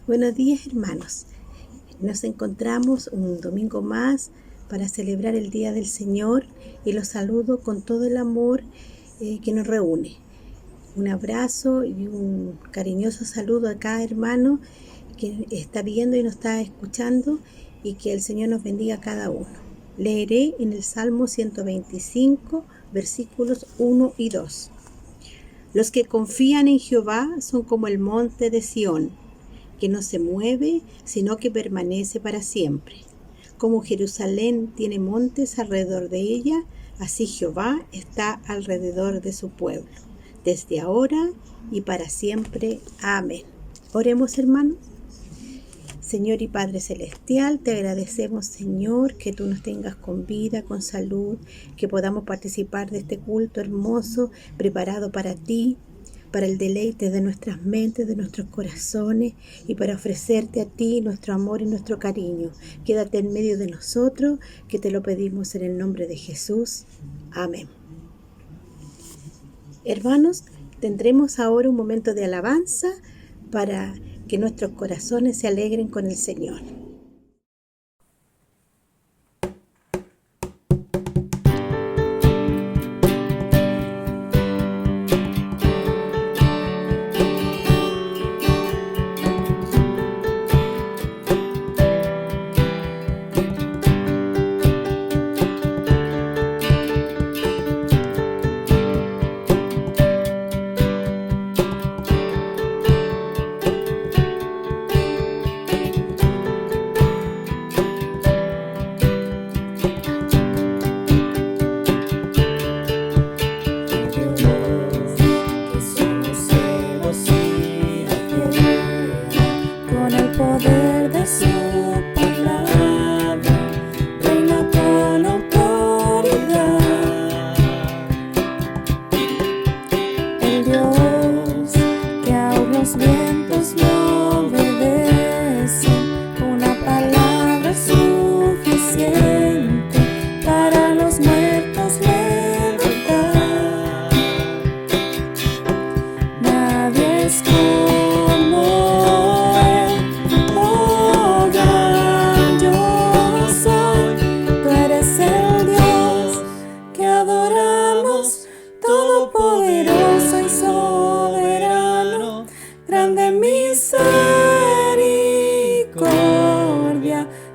Buenos días, hermanos. Nos encontramos un domingo más para celebrar el Día del Señor y los saludo con todo el amor que nos reúne. Un abrazo y un cariñoso saludo a cada hermano que está viendo y nos está escuchando, y que el Señor nos bendiga a cada uno. Leeré en el Salmo 125, versículos 1 y 2. Los que confían en Jehová son como el monte de Sión, que no se mueve, sino que permanece para siempre. Como Jerusalén tiene montes alrededor de ella, así Jehová está alrededor de su pueblo, desde ahora y para siempre. Amén. Oremos, hermanos. Señor y Padre Celestial, te agradecemos, Señor, que tú nos tengas con vida, con salud, que podamos participar de este culto hermoso preparado para ti, para el deleite de nuestras mentes, de nuestros corazones, y para ofrecerte a ti nuestro amor y nuestro cariño. Quédate en medio de nosotros, que te lo pedimos en el nombre de Jesús. Amén. Hermanos, tendremos ahora un momento de alabanza para que nuestros corazones se alegren con el Señor.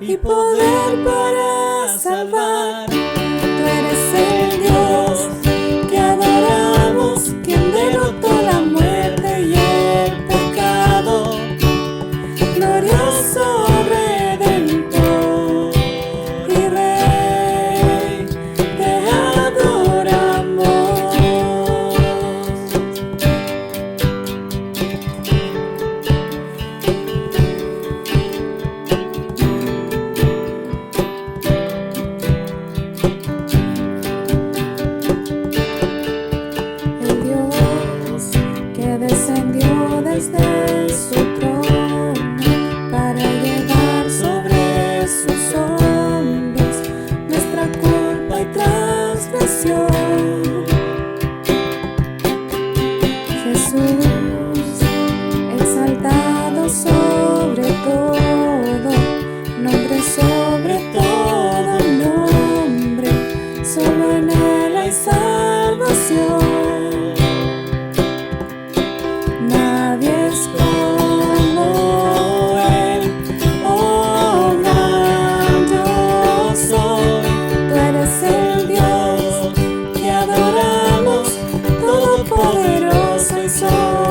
Y poder para salvar. Tú eres el Dios que adoramos, quien derrotó la muerte y el pecado. Glorioso Redentor y Rey, te adoramos. Desde su trono para llevar sobre sus hombros nuestra culpa y transgresión. Jesús, exaltado sobre todo nombre, solo en Él hay salvación. Poderoso y soberano.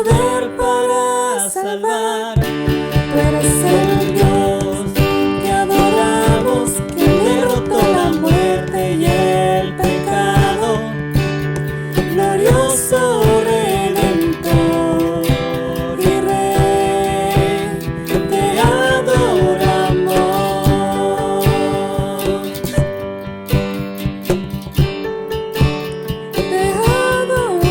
poder para salvar. Tú eres el Dios que adoramos, que derrotó la muerte y el pecado. Glorioso Redentor y Rey, te adoramos. Te adoramos.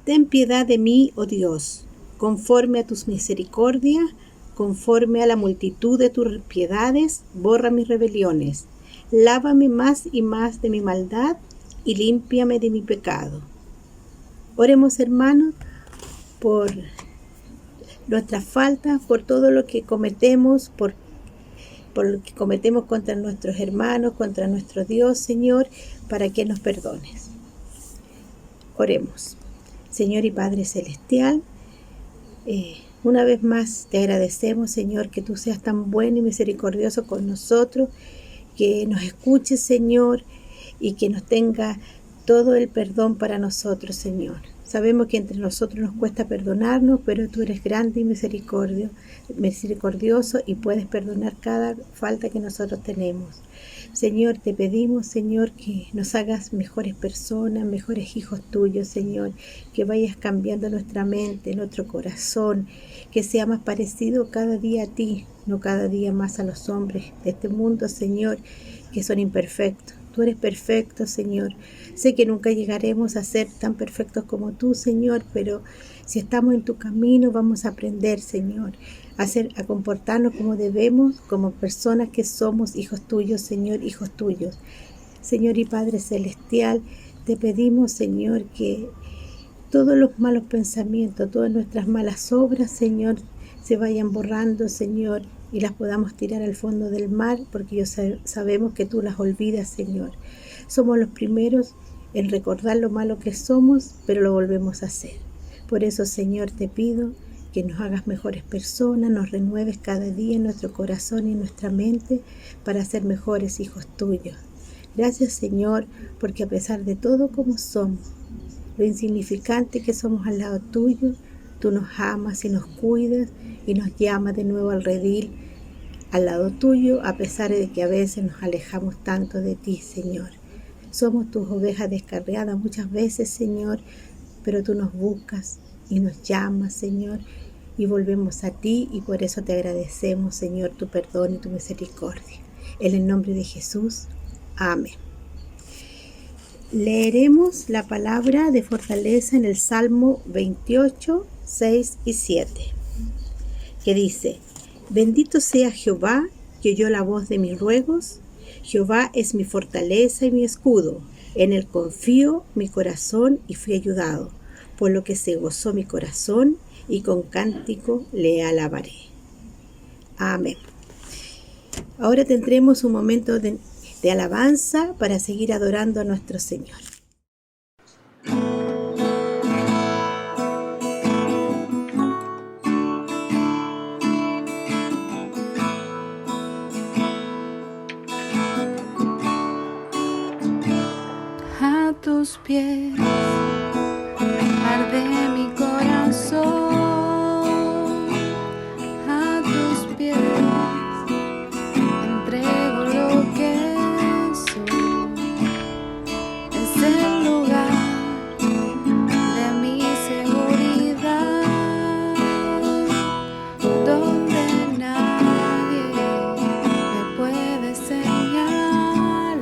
Te Ten piedad de mí, oh Dios, conforme a tus misericordias, conforme a la multitud de tus piedades, borra mis rebeliones. Lávame más y más de mi maldad y límpiame de mi pecado. Oremos, hermanos, por nuestras faltas, por todo lo que cometemos, por lo que cometemos contra nuestros hermanos, contra nuestro Dios, Señor, para que nos perdones. Oremos. Señor y Padre Celestial, una vez más te agradecemos, Señor, que tú seas tan bueno y misericordioso con nosotros, que nos escuches, Señor, y que nos tenga todo el perdón para nosotros, Señor. Sabemos que entre nosotros nos cuesta perdonarnos, pero tú eres grande y misericordioso y puedes perdonar cada falta que nosotros tenemos. Señor, te pedimos, Señor, que nos hagas mejores personas, mejores hijos tuyos, Señor, que vayas cambiando nuestra mente, nuestro corazón, que sea más parecido cada día a ti, no cada día más a los hombres de este mundo, Señor, que son imperfectos. Tú eres perfecto, Señor. Sé que nunca llegaremos a ser tan perfectos como tú, Señor, pero si estamos en tu camino vamos a aprender, Señor, a comportarnos como debemos, como personas que somos hijos tuyos, Señor, hijos tuyos. Señor y Padre Celestial, te pedimos, Señor, que todos los malos pensamientos, todas nuestras malas obras, Señor, se vayan borrando, Señor, y las podamos tirar al fondo del mar, porque sabemos que tú las olvidas, Señor. Somos los primeros en recordar lo malo que somos, pero lo volvemos a hacer. Por eso, Señor, te pido que nos hagas mejores personas, nos renueves cada día en nuestro corazón y en nuestra mente para ser mejores hijos tuyos. Gracias, Señor, porque a pesar de todo como somos, lo insignificante que somos al lado tuyo, tú nos amas y nos cuidas y nos llamas de nuevo al redil, al lado tuyo, a pesar de que a veces nos alejamos tanto de ti, Señor. Somos tus ovejas descarriadas muchas veces, Señor, pero tú nos buscas y nos llamas, Señor, y volvemos a ti, y por eso te agradecemos, Señor, tu perdón y tu misericordia. En el nombre de Jesús, amén. Leeremos la palabra de fortaleza en el Salmo 28, 6 y 7, que dice: Bendito sea Jehová, que oyó la voz de mis ruegos. Jehová es mi fortaleza y mi escudo. En él confío mi corazón y fui ayudado, por lo que se gozó mi corazón y con cántico le alabaré. Amén. Ahora tendremos un momento de alabanza para seguir adorando a nuestro Señor. A tus pies arde mi corazón, a tus pies entrego lo que soy. Es el lugar de mi seguridad, donde nadie me puede señalar.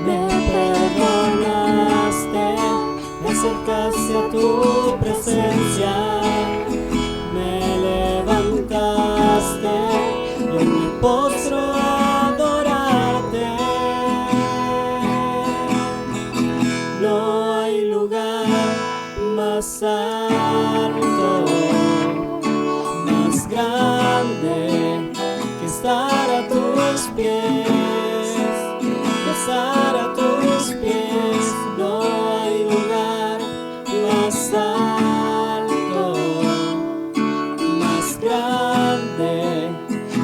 Me perdonaste, me acercaste a tu presencia, me levantaste y hoy me postro a adorarte. No hay lugar más alto alto, más grande que estar a tus pies, que estar a tus pies. No hay lugar más alto, más grande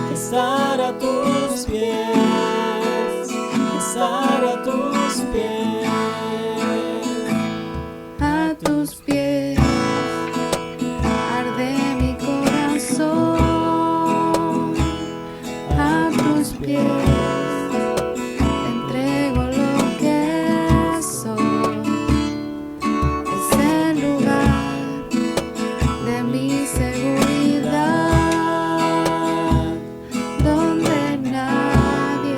que estar a tus pies, que estar a tus pies. A tus pies arde mi corazón, a tus pies entrego lo que soy. Es el lugar de mi seguridad, donde nadie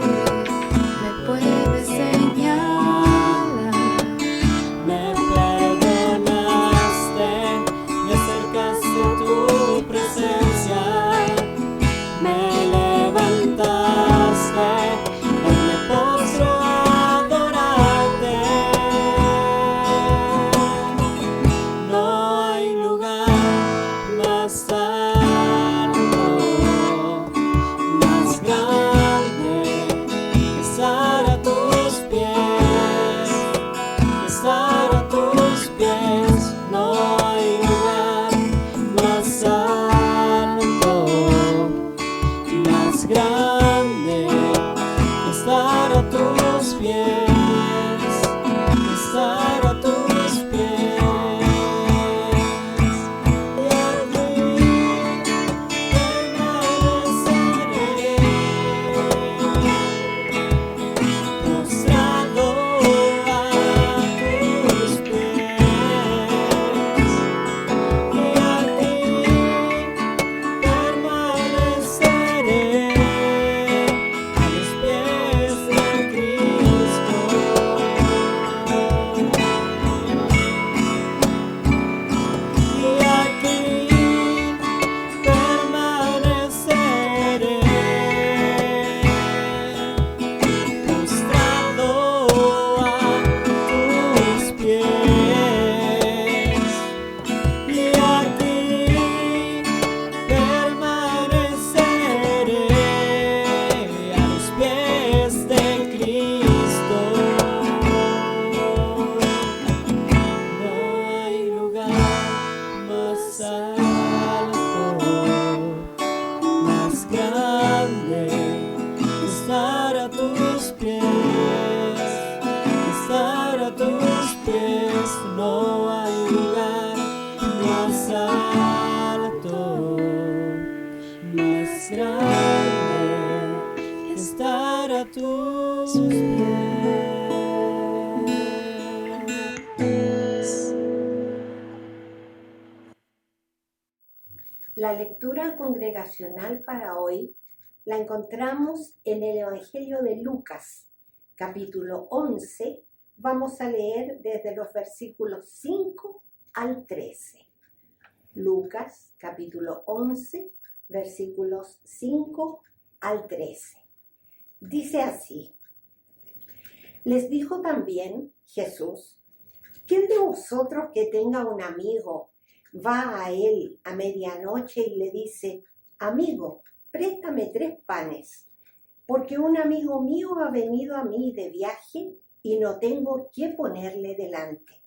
me puede señalar. Me perdonaste, me acercaste a tu presencia, me levantaste, hoy me postro a adorarte. No hay lugar más alto, más grande que estar a tus pies, que estar a tus pies. No hay lugar más alto, más grande que estar a tus pies, que estar a tus pies. Y allí permaneceré, postrado a tus pies. Y aquí permaneceré a los pies de Cristo. Y aquí permaneceré, postrado a tus pies. Y aquí permaneceré a los pies de Cristo. No hay lugar más alto, más grande que estar a tus pies, que estar a tus pies. No hay lugar más alto, más grande que estar a tus pies. La lectura congregacional para hoy la encontramos en el Evangelio de Lucas, capítulo 11. Vamos a leer desde los versículos 5 al 13. Lucas, capítulo 11, versículos 5 al 13. Dice así: Les dijo también Jesús: ¿Quién de vosotros que tenga un amigo va a él a medianoche y le dice: Amigo, préstame 3 panes, porque un amigo mío ha venido a mí de viaje y no tengo qué ponerle delante?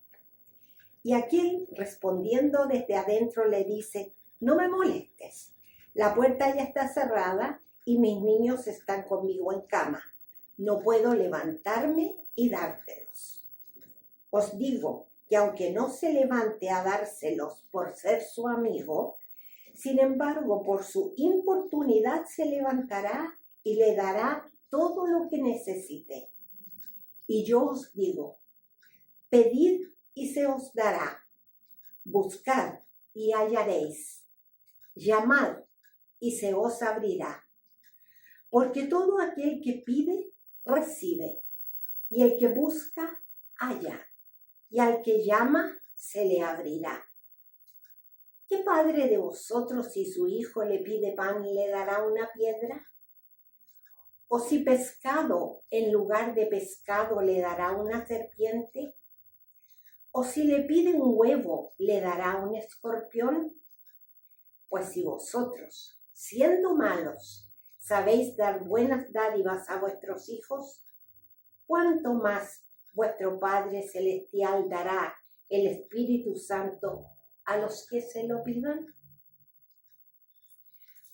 Y aquel, respondiendo desde adentro, le dice: No me molestes, la puerta ya está cerrada y mis niños están conmigo en cama. No puedo levantarme y dártelos. Os digo que aunque no se levante a dárselos por ser su amigo, sin embargo, por su importunidad se levantará y le dará todo lo que necesite. Y yo os digo: pedid y se os dará, buscad y hallaréis, llamad y se os abrirá. Porque todo aquel que pide, recibe, y el que busca, halla, y al que llama, se le abrirá. ¿Qué padre de vosotros, si su hijo le pide pan, le dará una piedra? ¿O si pescado, en lugar de pescado, le dará una serpiente? ¿O si le pide un huevo, le dará un escorpión? Pues si vosotros, siendo malos, sabéis dar buenas dádivas a vuestros hijos, ¿cuánto más vuestro Padre Celestial dará el Espíritu Santo a los que se lo pidan?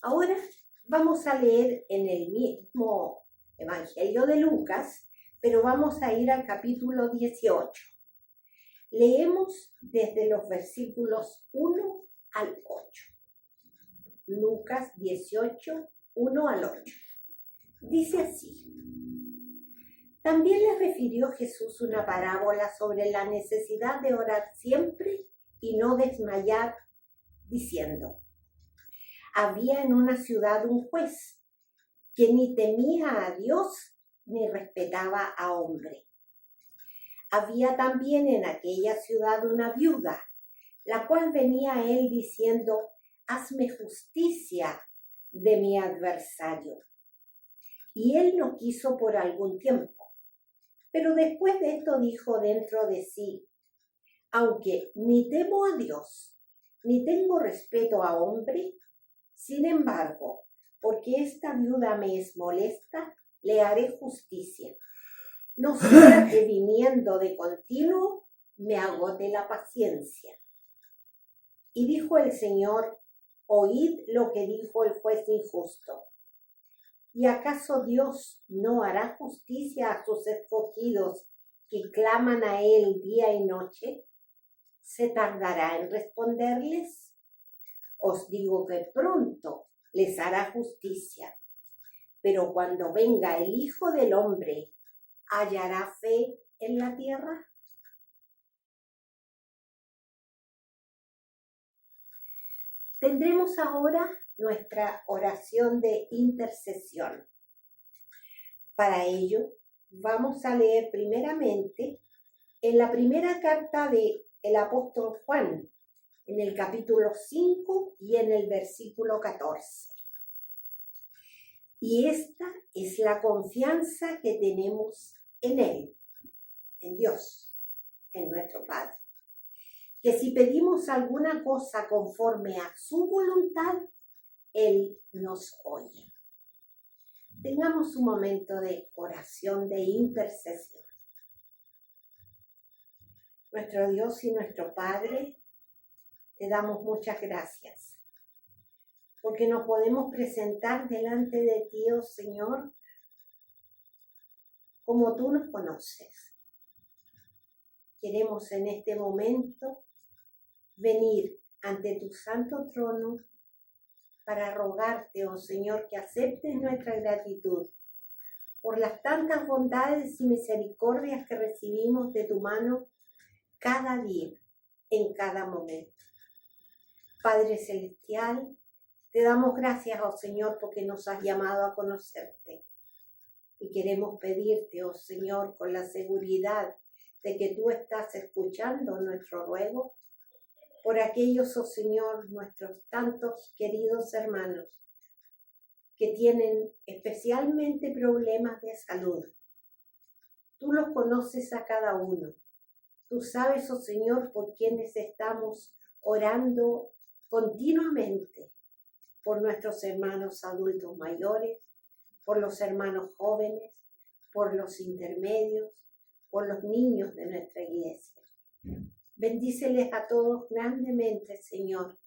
Ahora vamos a leer en el mismo Evangelio de Lucas, pero vamos a ir al capítulo 18. Leemos desde los versículos 1 al 8. Lucas 18, 1 al 8. Dice así: También les refirió Jesús una parábola sobre la necesidad de orar siempre y no desmayar, diciendo: Había en una ciudad un juez que ni temía a Dios ni respetaba a hombre. Había también en aquella ciudad una viuda, la cual venía a él diciendo: Hazme justicia de mi adversario. Y él no quiso por algún tiempo. Pero después de esto dijo dentro de sí: Aunque ni temo a Dios, ni tengo respeto a hombre, sin embargo, porque esta viuda me es molesta, le haré justicia. No sea que viniendo de continuo me agote la paciencia. Y dijo el Señor: Oíd lo que dijo el juez injusto. ¿Y acaso Dios no hará justicia a sus escogidos que claman a Él día y noche? ¿Se tardará en responderles? Os digo que pronto les hará justicia. Pero cuando venga el Hijo del Hombre, ¿hallará fe en la tierra? Tendremos ahora nuestra oración de intercesión. Para ello, vamos a leer primeramente en la primera carta del apóstol Juan, en el capítulo 5 y en el versículo 14. Y esta es la confianza que tenemos en Él, en Dios, en nuestro Padre, que si pedimos alguna cosa conforme a su voluntad, Él nos oye. Tengamos un momento de oración, de intercesión. Nuestro Dios y nuestro Padre, te damos muchas gracias, porque nos podemos presentar delante de ti, oh Señor, como tú nos conoces. Queremos en este momento venir ante tu santo trono para rogarte, oh Señor, que aceptes nuestra gratitud por las tantas bondades y misericordias que recibimos de tu mano cada día, en cada momento. Padre Celestial, te damos gracias, oh Señor, porque nos has llamado a conocerte. Y queremos pedirte, oh Señor, con la seguridad de que tú estás escuchando nuestro ruego, por aquellos, oh Señor, nuestros tantos queridos hermanos que tienen especialmente problemas de salud. Tú los conoces a cada uno. Tú sabes, oh Señor, por quienes estamos orando continuamente, por nuestros hermanos adultos mayores, por los hermanos jóvenes, por los intermedios, por los niños de nuestra iglesia. Bendíceles a todos grandemente, Señor,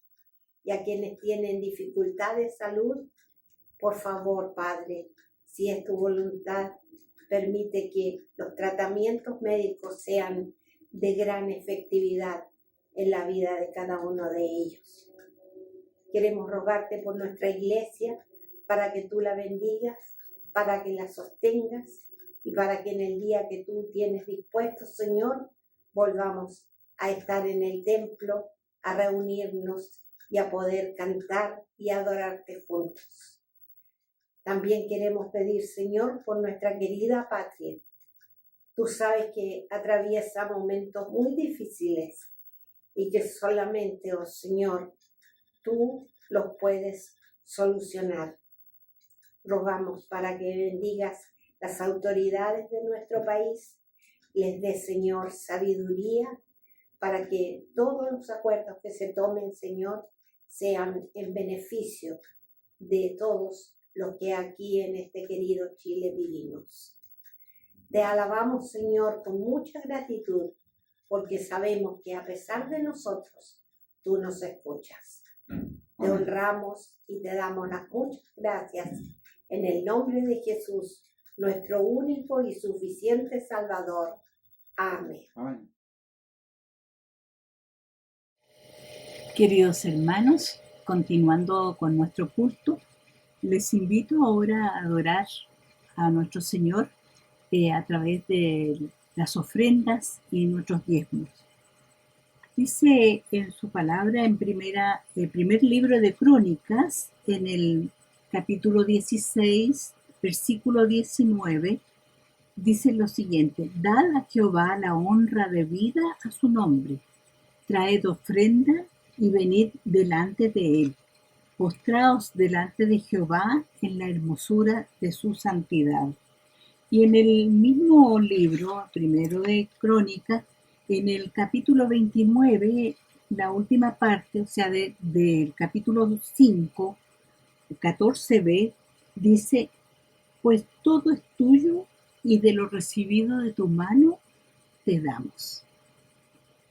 y a quienes tienen dificultad de salud, por favor, Padre, si es tu voluntad, permite que los tratamientos médicos sean de gran efectividad en la vida de cada uno de ellos. Queremos rogarte por nuestra iglesia para que tú la bendigas, para que la sostengas y para que en el día que tú tienes dispuesto, Señor, volvamos a estar en el templo, a reunirnos y a poder cantar y adorarte juntos. También queremos pedir, Señor, por nuestra querida patria. Tú sabes que atraviesa momentos muy difíciles y que solamente, oh Señor, tú los puedes solucionar. Rogamos para que bendigas las autoridades de nuestro país, les dé, Señor, sabiduría para que todos los acuerdos que se tomen, Señor, sean en beneficio de todos los que aquí en este querido Chile vivimos. Te alabamos, Señor, con mucha gratitud, porque sabemos que a pesar de nosotros, tú nos escuchas. Te honramos y te damos las muchas gracias en el nombre de Jesús, nuestro único y suficiente Salvador. Amén. Amén. Queridos hermanos, continuando con nuestro culto, les invito ahora a adorar a nuestro Señor a través de las ofrendas y nuestros diezmos. Dice en su palabra en el primer libro de Crónicas, en el capítulo 16, versículo 19, dice lo siguiente: Dad a Jehová la honra debida a su nombre, traed ofrenda y venid delante de él. Postraos delante de Jehová en la hermosura de su santidad. Y en el mismo libro, primero de Crónicas, en el capítulo 29, la última parte, o sea, del capítulo 5, 14b, dice: Pues todo es tuyo y de lo recibido de tu mano te damos.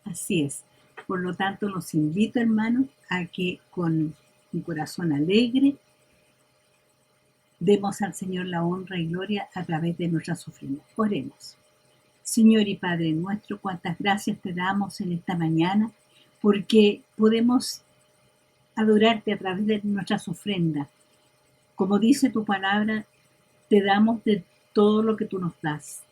Así es. Por lo tanto, los invito, hermanos, a que con un corazón alegre demos al Señor la honra y gloria a través de nuestras ofrendas. Oremos. Señor y Padre nuestro, cuántas gracias te damos en esta mañana, porque podemos adorarte a través de nuestras ofrendas. Como dice tu palabra, te damos de todo lo que tú nos das.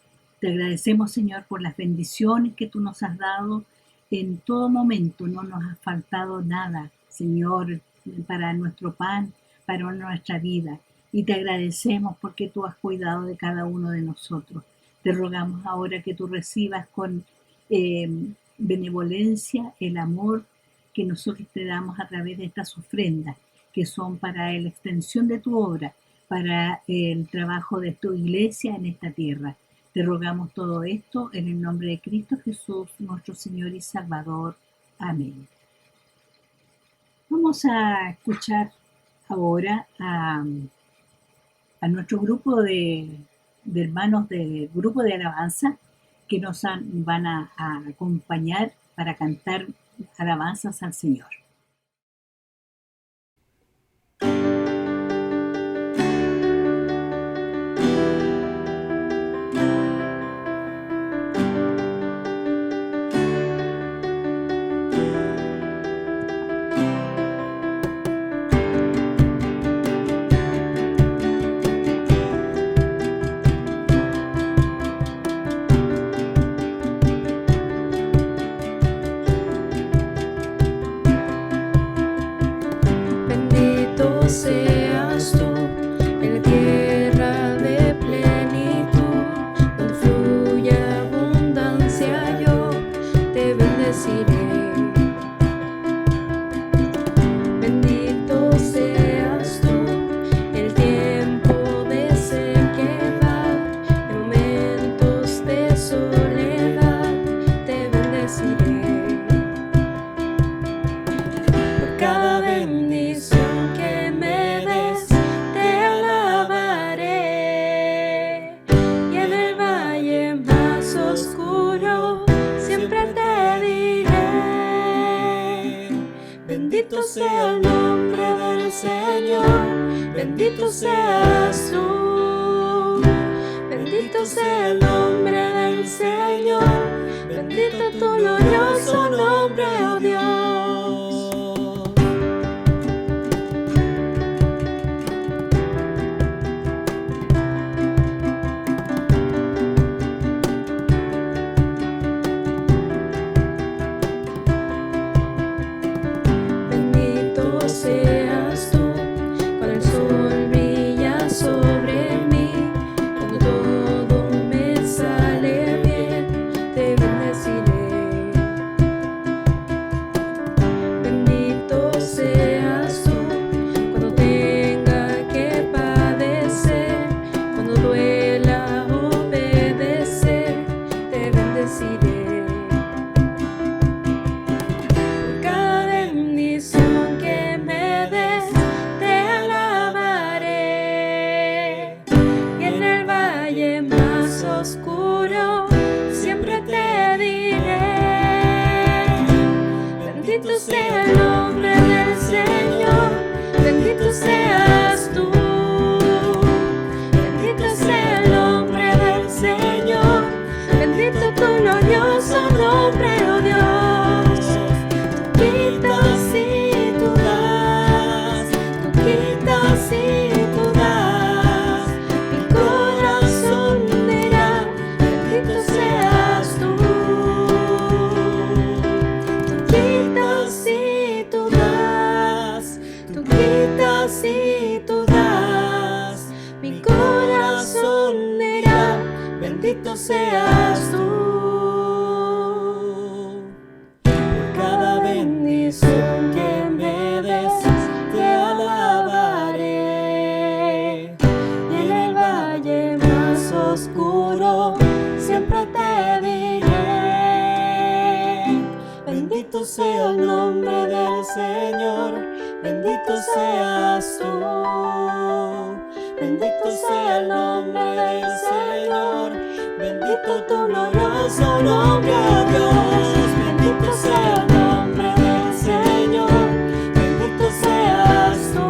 Te agradecemos, Señor, por las bendiciones que tú nos has dado en todo momento. No nos ha faltado nada, Señor, para nuestro pan, para nuestra vida. Y te agradecemos porque tú has cuidado de cada uno de nosotros. Te rogamos ahora que tú recibas con benevolencia el amor que nosotros te damos a través de estas ofrendas, que son para la extensión de tu obra, para el trabajo de tu iglesia en esta tierra. Te rogamos todo esto en el nombre de Cristo Jesús, nuestro Señor y Salvador. Amén. Vamos a escuchar ahora a nuestro grupo de hermanos del grupo de alabanza que nos van a acompañar para cantar alabanzas al Señor. Seas tú en la tierra de plenitud, donde fluye abundancia, yo te bendeciré. Bendito seas tú en el tiempo de sequedad, en momentos de soledad, te bendeciré. Por cada bendición bendito sea el nombre del Señor, bendito seas tú. Bendito sea el nombre del Señor, bendito tu glorioso nombre, oh Dios. Seas tú, cuando el sol brilla sobre mí, cuando todo me sale bien, te bendeciré. quitas y tú das. Mi corazón dirá, bendito seas tú. Por cada bendición que me des, te alabaré. Y en el valle más oscuro siempre te diré. Bendito sea el nombre del Señor, bendito seas tú. Bendito sea el nombre del Señor, bendito tu glorioso nombre, oh Dios. Bendito sea el nombre del Señor, bendito seas tú.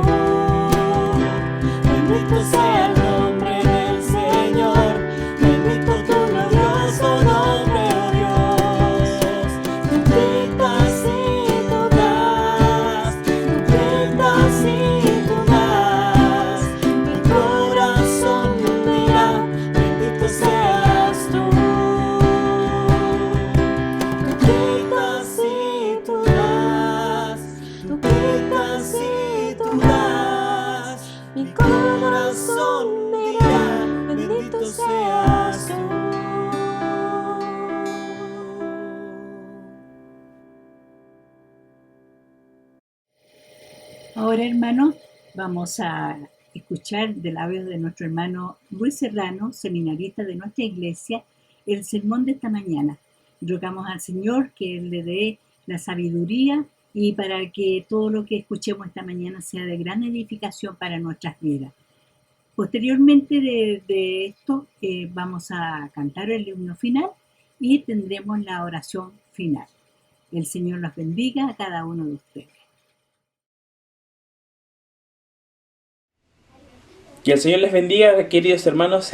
Bendito sea el nombre del Señor, bendito tu glorioso nombre, oh Dios. Tú quitas y tú das, tú quitas y tú das. Mi corazón dirá, bendito seas tú. Tú quitas y tú das, tú quitas y tú das. Mi corazón dirá, bendito seas tú. Ahora, hermanos, vamos a escuchar de labios de nuestro hermano Luis Serrano, seminarista de nuestra iglesia, el sermón de esta mañana. Rogamos al Señor que Él le dé la sabiduría y para que todo lo que escuchemos esta mañana sea de gran edificación para nuestras vidas. Posteriormente de esto vamos a cantar el himno final y tendremos la oración final. El Señor los bendiga a cada uno de ustedes. Que el Señor les bendiga, queridos hermanos.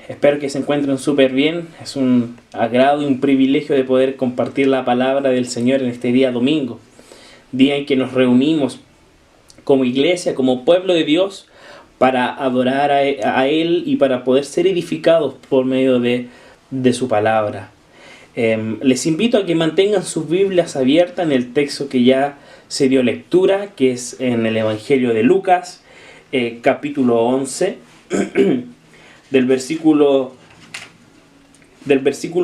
Espero que se encuentren súper bien. Es un agrado y un privilegio de poder compartir la palabra del Señor en este día domingo. Día en que nos reunimos como iglesia, como pueblo de Dios, para adorar a Él y para poder ser edificados por medio de su palabra. Les invito a que mantengan sus Biblias abiertas en el texto que ya se dio lectura, que es en el Evangelio de Lucas, capítulo 11, del versículo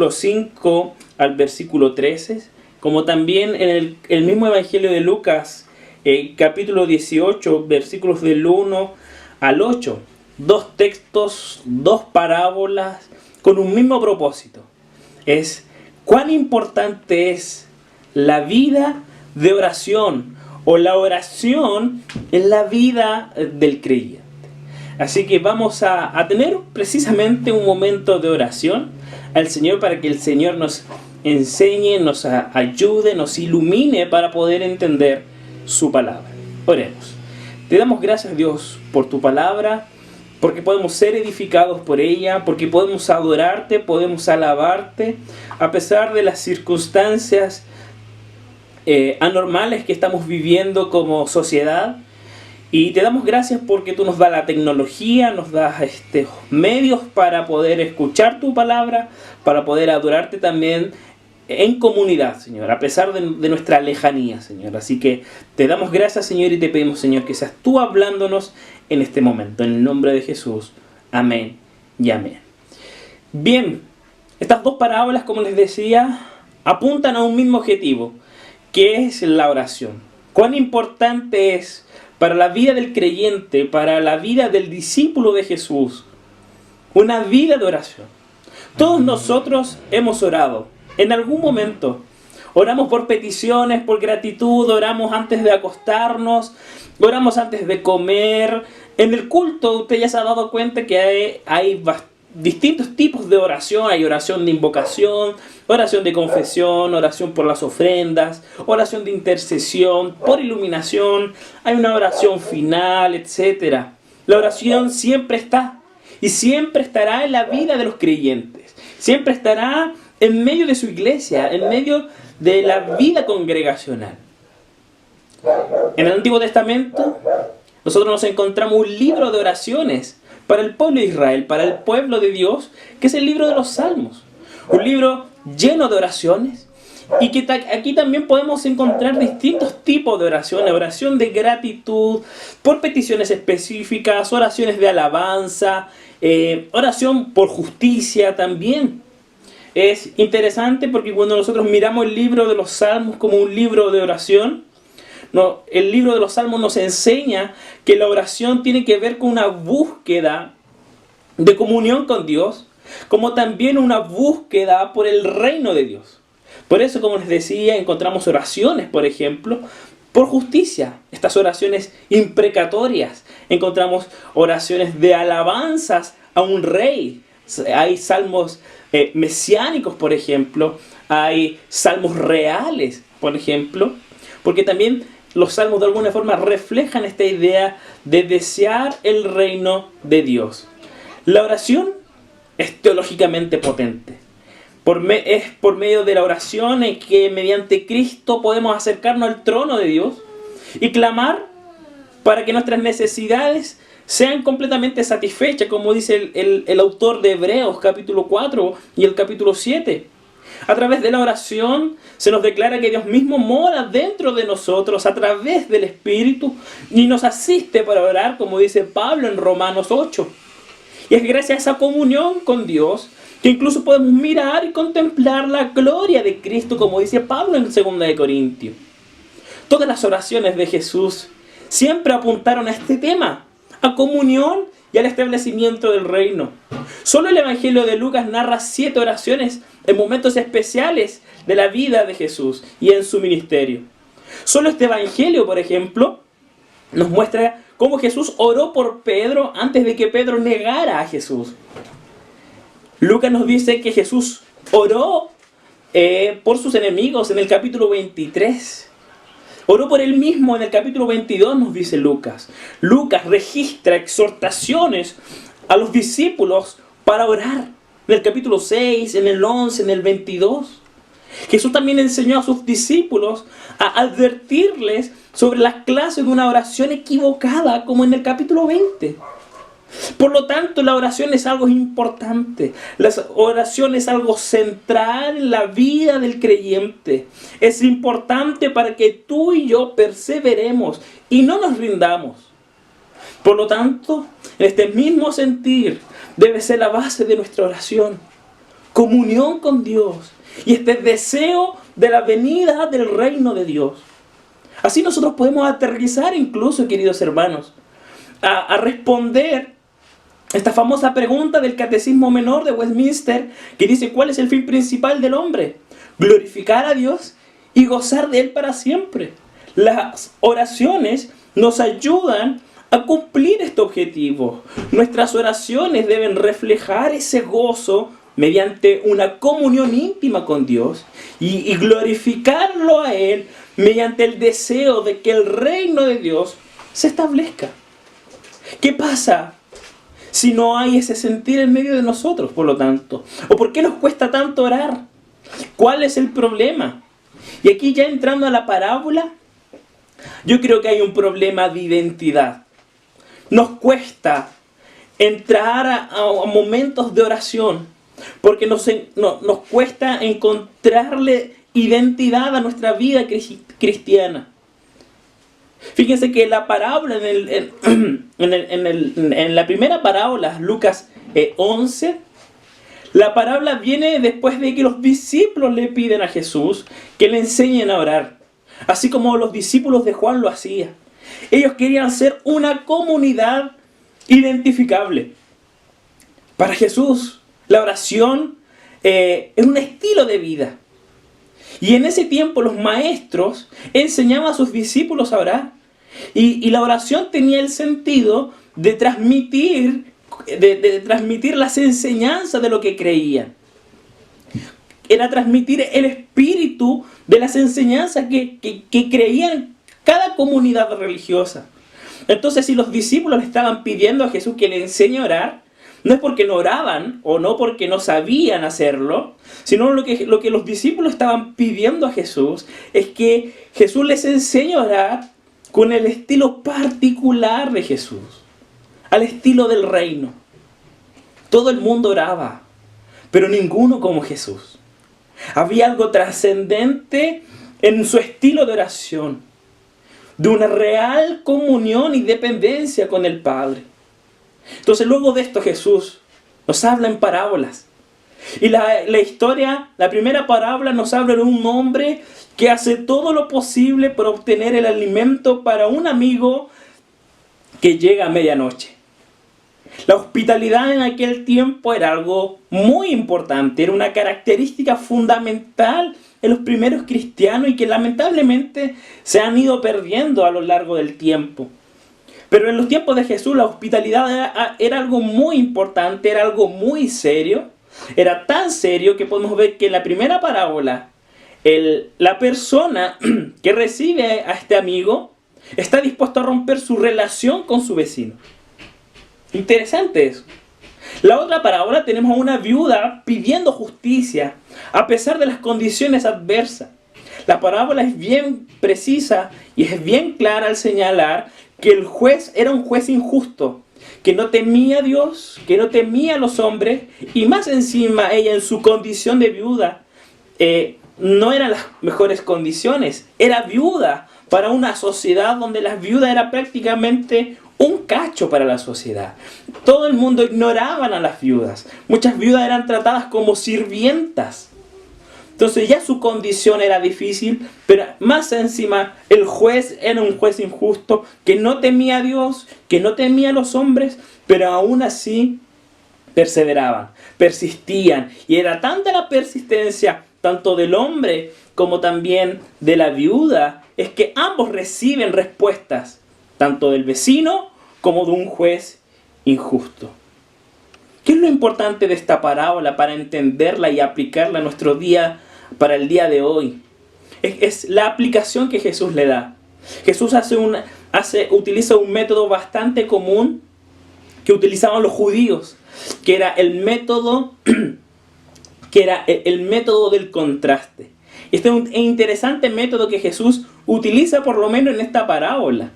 5 al versículo 13, como también en el mismo Evangelio de Lucas, capítulo 18, versículos del 1 al 8. Dos textos, dos parábolas con un mismo propósito. Es cuán importante es la vida de oración o la oración en la vida del creyente. Así que vamos a tener precisamente un momento de oración al Señor para que el Señor nos enseñe, nos ayude, nos ilumine para poder entender su palabra. Oremos. Te damos gracias, Dios, por tu palabra, porque podemos ser edificados por ella, porque podemos adorarte, podemos alabarte, a pesar de las circunstancias anormales que estamos viviendo como sociedad. Y te damos gracias porque tú nos das la tecnología, nos das medios para poder escuchar tu palabra, para poder adorarte también en comunidad, Señor, a pesar de nuestra lejanía, Señor. Así que te damos gracias, Señor, y te pedimos, Señor, que seas tú hablándonos en este momento. En el nombre de Jesús. Amén y amén. Bien, estas dos parábolas, como les decía, apuntan a un mismo objetivo, que es la oración. Cuán importante es para la vida del creyente, para la vida del discípulo de Jesús, una vida de oración. Todos nosotros hemos orado. En algún momento oramos por peticiones, por gratitud, oramos antes de acostarnos, oramos antes de comer. En el culto usted ya se ha dado cuenta que hay distintos tipos de oración. Hay oración de invocación, oración de confesión, oración por las ofrendas, oración de intercesión, por iluminación. Hay una oración final, etc. La oración siempre está y siempre estará en la vida de los creyentes. Siempre estará en medio de su iglesia, en medio de la vida congregacional. En el Antiguo Testamento, nosotros nos encontramos un libro de oraciones para el pueblo de Israel, para el pueblo de Dios, que es el libro de los Salmos. Un libro lleno de oraciones Y que aquí también podemos encontrar distintos tipos de oraciones. Oración de gratitud, por peticiones específicas, oraciones de alabanza, oración por justicia también. Es interesante porque cuando nosotros miramos el libro de los Salmos como un libro de oración, el libro de los Salmos nos enseña que la oración tiene que ver con una búsqueda de comunión con Dios, como también una búsqueda por el reino de Dios. Por eso, como les decía, encontramos oraciones, por ejemplo, por justicia, estas oraciones imprecatorias. Encontramos oraciones de alabanzas a un rey. Hay salmos mesiánicos, por ejemplo. Hay salmos reales, por ejemplo. Porque también los salmos de alguna forma reflejan esta idea de desear el reino de Dios. La oración es teológicamente potente. Es por medio de la oración en que mediante Cristo podemos acercarnos al trono de Dios y clamar para que nuestras necesidades sean completamente satisfechas, como dice el autor de Hebreos capítulo 4 y el capítulo 7. A través de la oración se nos declara que Dios mismo mora dentro de nosotros a través del Espíritu y nos asiste para orar, como dice Pablo en Romanos 8. Y es gracias a esa comunión con Dios que incluso podemos mirar y contemplar la gloria de Cristo, como dice Pablo en 2 Corintios. Todas las oraciones de Jesús siempre apuntaron a este tema, a comunión y al establecimiento del reino. Solo el Evangelio de Lucas narra 7 oraciones en momentos especiales de la vida de Jesús y en su ministerio. Solo este Evangelio, por ejemplo, nos muestra cómo Jesús oró por Pedro antes de que Pedro negara a Jesús. Lucas nos dice que Jesús oró por sus enemigos en el capítulo 23. Oró por él mismo en el capítulo 22, nos dice Lucas. Lucas registra exhortaciones a los discípulos para orar. En el capítulo 6, en el 11, en el 22. Jesús también enseñó a sus discípulos a advertirles sobre las clases de una oración equivocada, como en el capítulo 20. Por lo tanto, la oración es algo importante. La oración es algo central en la vida del creyente. Es importante para que tú y yo perseveremos y no nos rindamos. Por lo tanto, este mismo sentir debe ser la base de nuestra oración. Comunión con Dios y este deseo de la venida del reino de Dios. Así nosotros podemos aterrizar incluso, queridos hermanos, a responder esta famosa pregunta del Catecismo Menor de Westminster, que dice: ¿cuál es el fin principal del hombre? Glorificar a Dios y gozar de Él para siempre. Las oraciones nos ayudan a cumplir este objetivo. Nuestras oraciones deben reflejar ese gozo mediante una comunión íntima con Dios y glorificarlo a Él mediante el deseo de que el reino de Dios se establezca. ¿Qué pasa si no hay ese sentir en medio de nosotros, por lo tanto? ¿O por qué nos cuesta tanto orar? ¿Cuál es el problema? Y aquí, ya entrando a la parábola, yo creo que hay un problema de identidad. Nos cuesta entrar a momentos de oración porque nos cuesta encontrarle identidad a nuestra vida cristiana. Fíjense que la parábola, en la primera parábola, Lucas 11, la parábola viene después de que los discípulos le piden a Jesús que le enseñen a orar, así como los discípulos de Juan lo hacían. Ellos querían ser una comunidad identificable. Para Jesús, la oración es un estilo de vida. Y en ese tiempo los maestros enseñaban a sus discípulos a orar. Y la oración tenía el sentido de transmitir las enseñanzas de lo que creían. Era transmitir el espíritu de las enseñanzas que creían cada comunidad religiosa. Entonces, si los discípulos le estaban pidiendo a Jesús que le enseñe a orar, no es porque no oraban o no porque no sabían hacerlo, sino lo que los discípulos estaban pidiendo a Jesús es que Jesús les enseñe a orar con el estilo particular de Jesús, al estilo del reino. Todo el mundo oraba, pero ninguno como Jesús. Había algo trascendente en su estilo de oración, de una real comunión y dependencia con el Padre. Entonces, luego de esto, Jesús nos habla en parábolas. Y la historia, la primera parábola nos habla de un hombre que hace todo lo posible para obtener el alimento para un amigo que llega a medianoche. La hospitalidad en aquel tiempo era algo muy importante, era una característica fundamental en los primeros cristianos y que lamentablemente se han ido perdiendo a lo largo del tiempo. Pero en los tiempos de Jesús la hospitalidad era algo muy importante, era algo muy serio. Era tan serio que podemos ver que en la primera parábola la persona que recibe a este amigo está dispuesto a romper su relación con su vecino. Interesante eso. La otra parábola tenemos a una viuda pidiendo justicia a pesar de las condiciones adversas. La parábola es bien precisa y es bien clara al señalar que el juez era un juez injusto, que no temía a Dios, que no temía a los hombres, y más encima ella en su condición de viuda no eran las mejores condiciones. Era viuda para una sociedad donde las viudas era prácticamente un cacho para la sociedad. Todo el mundo ignoraban a las viudas. Muchas viudas eran tratadas como sirvientas. Entonces ya su condición era difícil, pero más encima el juez era un juez injusto que no temía a Dios, que no temía a los hombres, pero aún así perseveraban, persistían. Y era tanta la persistencia, tanto del hombre como también de la viuda, es que ambos reciben respuestas, tanto del vecino como de un juez injusto. ¿Qué es lo importante de esta parábola para entenderla y aplicarla a nuestro día, para el día de hoy? Es la aplicación que Jesús le da. Jesús utiliza un método bastante común que utilizaban los judíos, que era el método del contraste. Este es un interesante método que Jesús utiliza por lo menos en esta parábola.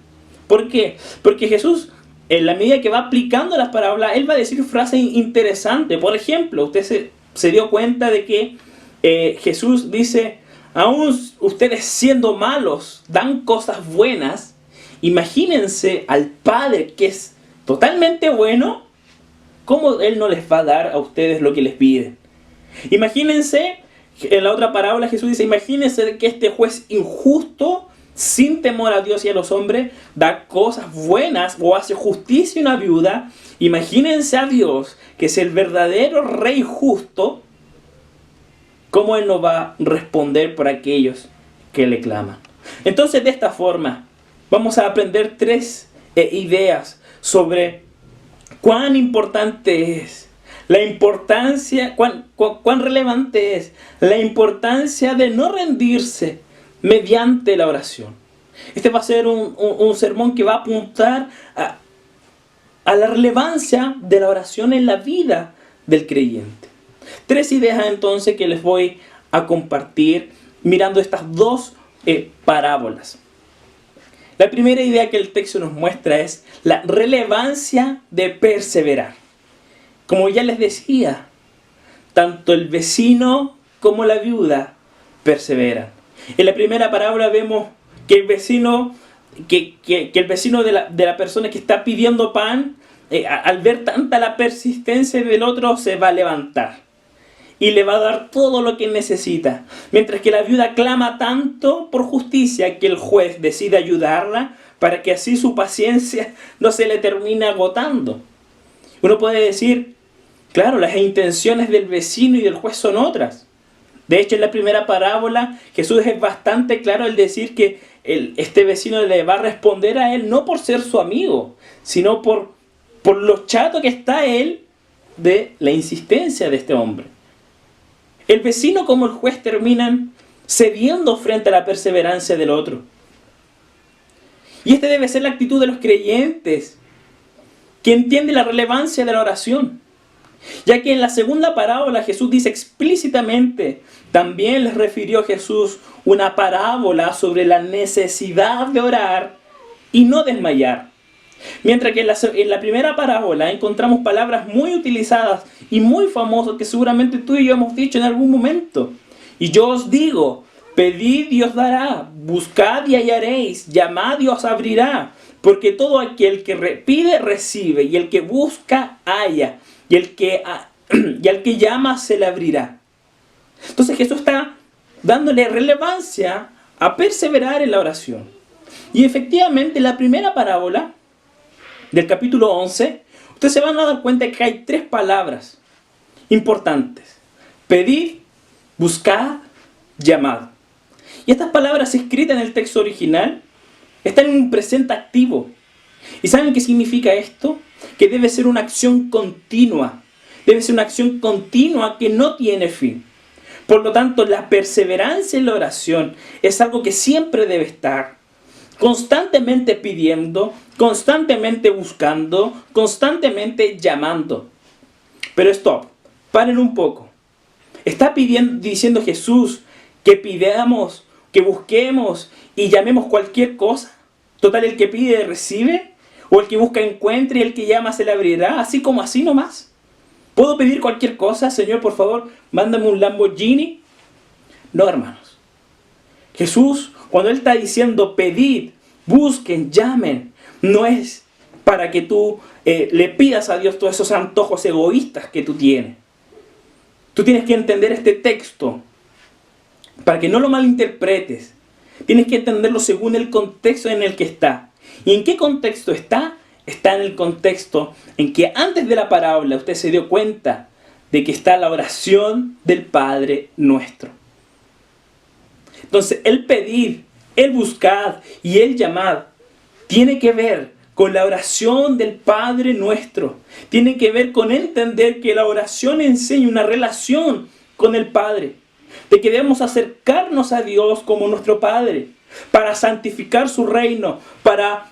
¿Por qué? Porque Jesús, en la medida que va aplicando las parábolas, Él va a decir frases interesantes. Por ejemplo, usted se dio cuenta de que Jesús dice, aún ustedes siendo malos, dan cosas buenas. Imagínense al Padre que es totalmente bueno, ¿cómo Él no les va a dar a ustedes lo que les piden? Imagínense, en la otra parábola Jesús dice, imagínense que este juez injusto, sin temor a Dios y a los hombres, da cosas buenas o hace justicia a una viuda. Imagínense a Dios, que es el verdadero Rey justo, ¿cómo Él no va a responder por aquellos que le claman? Entonces, de esta forma, vamos a aprender tres ideas sobre cuán importante es la importancia, cuán relevante es la importancia de no rendirse mediante la oración. Este va a ser un sermón que va a apuntar a la relevancia de la oración en la vida del creyente. Tres ideas entonces que les voy a compartir mirando estas dos parábolas. La primera idea que el texto nos muestra es la relevancia de perseverar. Como ya les decía, tanto el vecino como la viuda perseveran. En la primera parábola vemos que el vecino, el vecino de la persona que está pidiendo pan, al ver tanta la persistencia del otro, se va a levantar y le va a dar todo lo que necesita. Mientras que la viuda clama tanto por justicia que el juez decide ayudarla para que así su paciencia no se le termine agotando. Uno puede decir, claro, las intenciones del vecino y del juez son otras. De hecho, en la primera parábola, Jesús es bastante claro al decir que este vecino le va a responder a él no por ser su amigo, sino por lo chato que está él de la insistencia de este hombre. El vecino como el juez terminan cediendo frente a la perseverancia del otro. Y esta debe ser la actitud de los creyentes, que entienden la relevancia de la oración. Ya que en la segunda parábola Jesús dice explícitamente, también les refirió Jesús una parábola sobre la necesidad de orar y no desmayar. Mientras que en la primera parábola encontramos palabras muy utilizadas y muy famosas que seguramente tú y yo hemos dicho en algún momento. Y yo os digo, pedid y os dará, buscad y hallaréis, llamad y os abrirá. Porque todo aquel que pide, recibe, y el que busca, halla, y al que llama, se le abrirá. Entonces Jesús está dándole relevancia a perseverar en la oración. Y efectivamente, la primera parábola del capítulo 11, ustedes se van a dar cuenta que hay 3 palabras importantes: pedid, buscad, llamad. Y estas palabras escritas en el texto original están en un presente activo. ¿Y saben qué significa esto? Que debe ser una acción continua. Debe ser una acción continua que no tiene fin. Por lo tanto, la perseverancia en la oración es algo que siempre debe estar. Constantemente pidiendo, constantemente buscando, constantemente llamando. Pero stop, paren un poco. ¿Está diciendo Jesús que pidamos, que busquemos y llamemos cualquier cosa? Total, el que pide recibe, o el que busca encuentra y el que llama se le abrirá, así como así nomás. ¿Puedo pedir cualquier cosa? Señor, por favor, mándame un Lamborghini. No, hermanos. Jesús, cuando Él está diciendo pedid, busquen, llamen, no es para que tú le pidas a Dios todos esos antojos egoístas que tú tienes. Tú tienes que entender este texto para que no lo malinterpretes. Tienes que entenderlo según el contexto en el que está. ¿Y en qué contexto está? Está en el contexto en que antes de la parábola usted se dio cuenta de que está la oración del Padre Nuestro. Entonces, el pedir, el buscar y el llamar tiene que ver con la oración del Padre Nuestro. Tiene que ver con entender que la oración enseña una relación con el Padre. De que debemos acercarnos a Dios como nuestro Padre para santificar su reino, para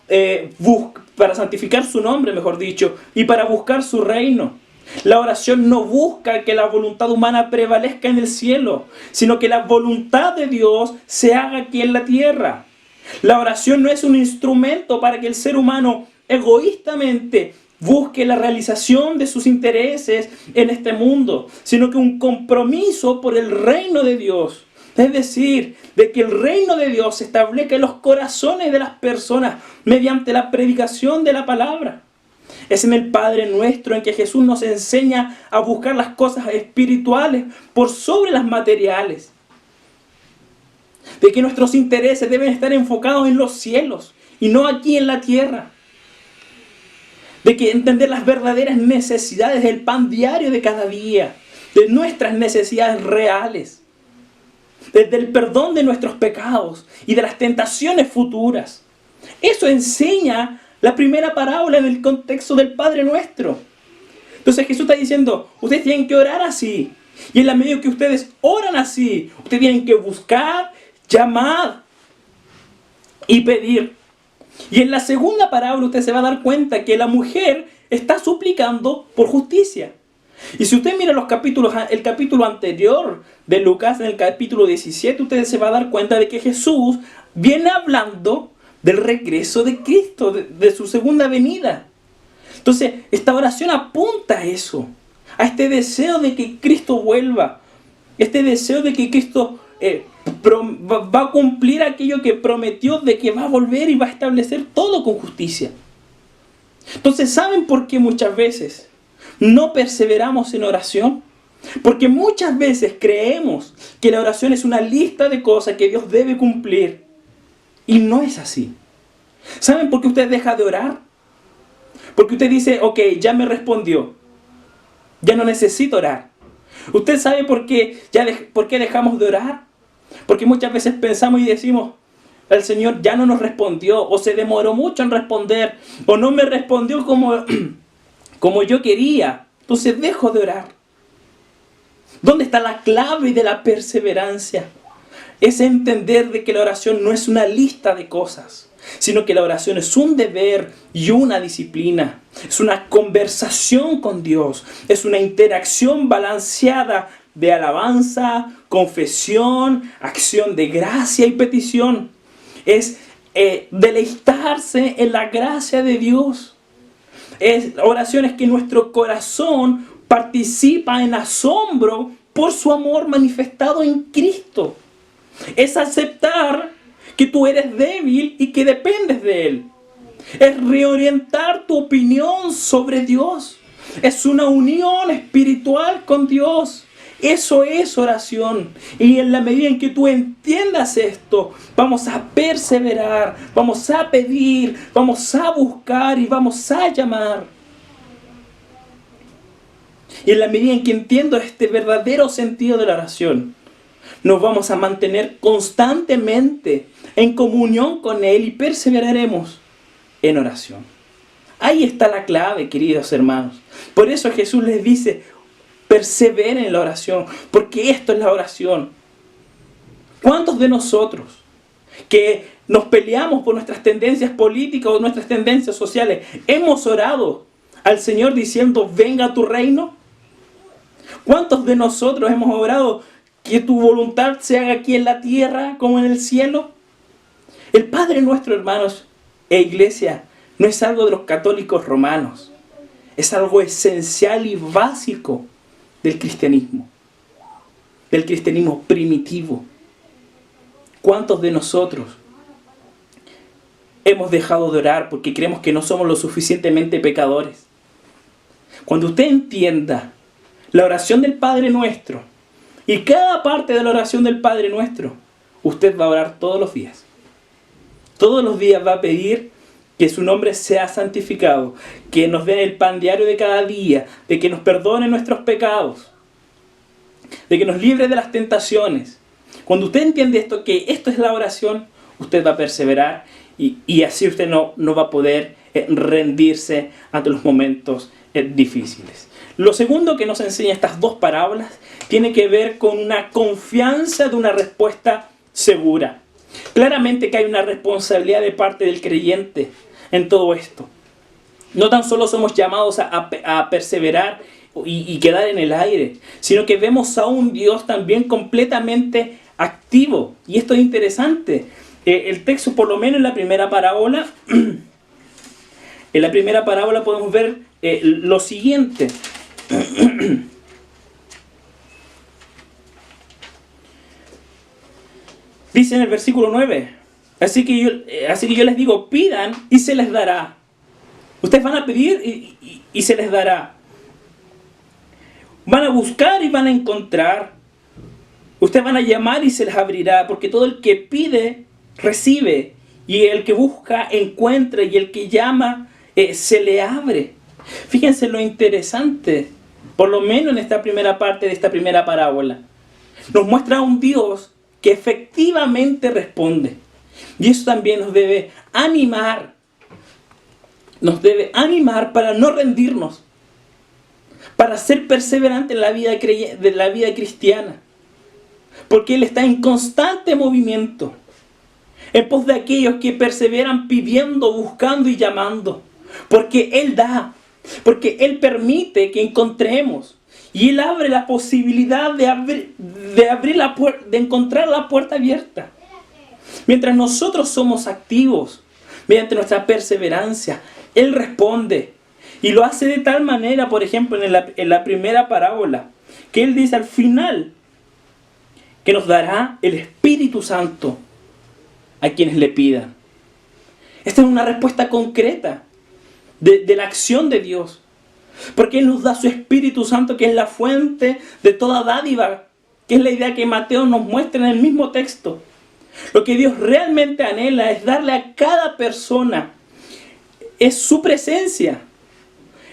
santificar su nombre, mejor dicho, y para buscar su reino. La oración no busca que la voluntad humana prevalezca en el cielo, sino que la voluntad de Dios se haga aquí en la tierra. La oración no es un instrumento para que el ser humano egoístamente busque la realización de sus intereses en este mundo, sino que un compromiso por el reino de Dios. Es decir, de que el reino de Dios se establezca en los corazones de las personas mediante la predicación de la palabra. Es en el Padre Nuestro en que Jesús nos enseña a buscar las cosas espirituales por sobre las materiales. De que nuestros intereses deben estar enfocados en los cielos y no aquí en la tierra. De que entender las verdaderas necesidades del pan diario de cada día, de nuestras necesidades reales, desde el perdón de nuestros pecados y de las tentaciones futuras. Eso enseña la primera parábola en el contexto del Padre Nuestro. Entonces Jesús está diciendo, ustedes tienen que orar así. Y en la medida que ustedes oran así, ustedes tienen que buscar, llamar y pedir. Y en la segunda parábola usted se va a dar cuenta que la mujer está suplicando por justicia. Y si usted mira el capítulo anterior de Lucas, en el capítulo 17, usted se va a dar cuenta de que Jesús viene hablando del regreso de Cristo, de su segunda venida. Entonces, esta oración apunta a eso, a este deseo de que Cristo vuelva, este deseo de que Cristo va a cumplir aquello que prometió, de que va a volver y va a establecer todo con justicia. Entonces, ¿saben por qué muchas veces no perseveramos en oración? Porque muchas veces creemos que la oración es una lista de cosas que Dios debe cumplir. Y no es así. ¿Saben por qué usted deja de orar? Porque usted dice, ok, ya me respondió. Ya no necesito orar. ¿Usted sabe por qué dejamos de orar? Porque muchas veces pensamos y decimos, el Señor ya no nos respondió, o se demoró mucho en responder, o no me respondió como yo quería. Entonces dejo de orar. ¿Dónde está la clave de la perseverancia? Es entender de que la oración no es una lista de cosas, sino que la oración es un deber y una disciplina. Es una conversación con Dios. Es una interacción balanceada de alabanza, confesión, acción de gracia y petición. Es deleitarse en la gracia de Dios. Es oraciones que nuestro corazón participa en asombro por su amor manifestado en Cristo. Es aceptar que tú eres débil y que dependes de Él. Es reorientar tu opinión sobre Dios. Es una unión espiritual con Dios. Eso es oración. Y en la medida en que tú entiendas esto, vamos a perseverar, vamos a pedir, vamos a buscar y vamos a llamar. Y en la medida en que entiendo este verdadero sentido de la oración, nos vamos a mantener constantemente en comunión con Él y perseveraremos en oración. Ahí está la clave, queridos hermanos. Por eso Jesús les dice, perseveren en la oración, porque esto es la oración. ¿Cuántos de nosotros que nos peleamos por nuestras tendencias políticas o nuestras tendencias sociales hemos orado al Señor diciendo, venga a tu reino? ¿Cuántos de nosotros hemos orado que tu voluntad se haga aquí en la tierra como en el cielo? El Padre nuestro, hermanos e iglesia, no es algo de los católicos romanos. Es algo esencial y básico del cristianismo primitivo. ¿Cuántos de nosotros hemos dejado de orar porque creemos que no somos lo suficientemente pecadores? Cuando usted entienda la oración del Padre Nuestro y cada parte de la oración del Padre Nuestro, usted va a orar todos los días. Todos los días va a pedir que su nombre sea santificado, que nos den el pan diario de cada día, de que nos perdone nuestros pecados, de que nos libre de las tentaciones. Cuando usted entiende esto, que esto es la oración, usted va a perseverar y así usted no va a poder rendirse ante los momentos difíciles. Lo segundo que nos enseña estas dos parábolas tiene que ver con una confianza de una respuesta segura. Claramente que hay una responsabilidad de parte del creyente en todo esto. No tan solo somos llamados a perseverar y quedar en el aire, sino que vemos a un Dios también completamente activo. Y esto es interesante. El texto, por lo menos en la primera parábola, podemos ver lo siguiente. Dice en el versículo 9, así que yo les digo, pidan y se les dará. Ustedes van a pedir y se les dará. Van a buscar y van a encontrar. Ustedes van a llamar y se les abrirá, porque todo el que pide, recibe. Y el que busca, encuentra. Y el que llama, se le abre. Fíjense lo interesante, por lo menos en esta primera parte de esta primera parábola. Nos muestra a un Dios que efectivamente responde. Y eso también nos debe animar. Nos debe animar para no rendirnos. Para ser perseverante en la vida cristiana. Porque Él está en constante movimiento. En pos de aquellos que perseveran pidiendo, buscando y llamando. Porque Él da. Porque Él permite que encontremos. Y Él abre la posibilidad de encontrar la puerta abierta. Mientras nosotros somos activos, mediante nuestra perseverancia, Él responde. Y lo hace de tal manera, por ejemplo, en la primera parábola, que Él dice al final que nos dará el Espíritu Santo a quienes le pidan. Esta es una respuesta concreta de la acción de Dios. Porque Él nos da su Espíritu Santo, que es la fuente de toda dádiva, que es la idea que Mateo nos muestra en el mismo texto. Lo que Dios realmente anhela es darle a cada persona, es su presencia.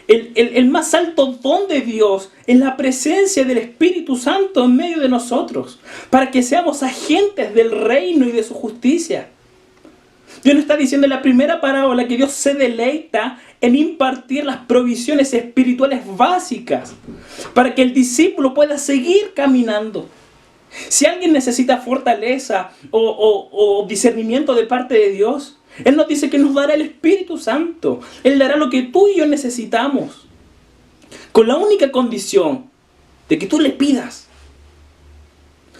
El más alto don de Dios es la presencia del Espíritu Santo en medio de nosotros, para que seamos agentes del reino y de su justicia. Dios nos está diciendo en la primera parábola que Dios se deleita en impartir las provisiones espirituales básicas para que el discípulo pueda seguir caminando. Si alguien necesita fortaleza o discernimiento de parte de Dios, Él nos dice que nos dará el Espíritu Santo. Él dará lo que tú y yo necesitamos, con la única condición de que tú le pidas.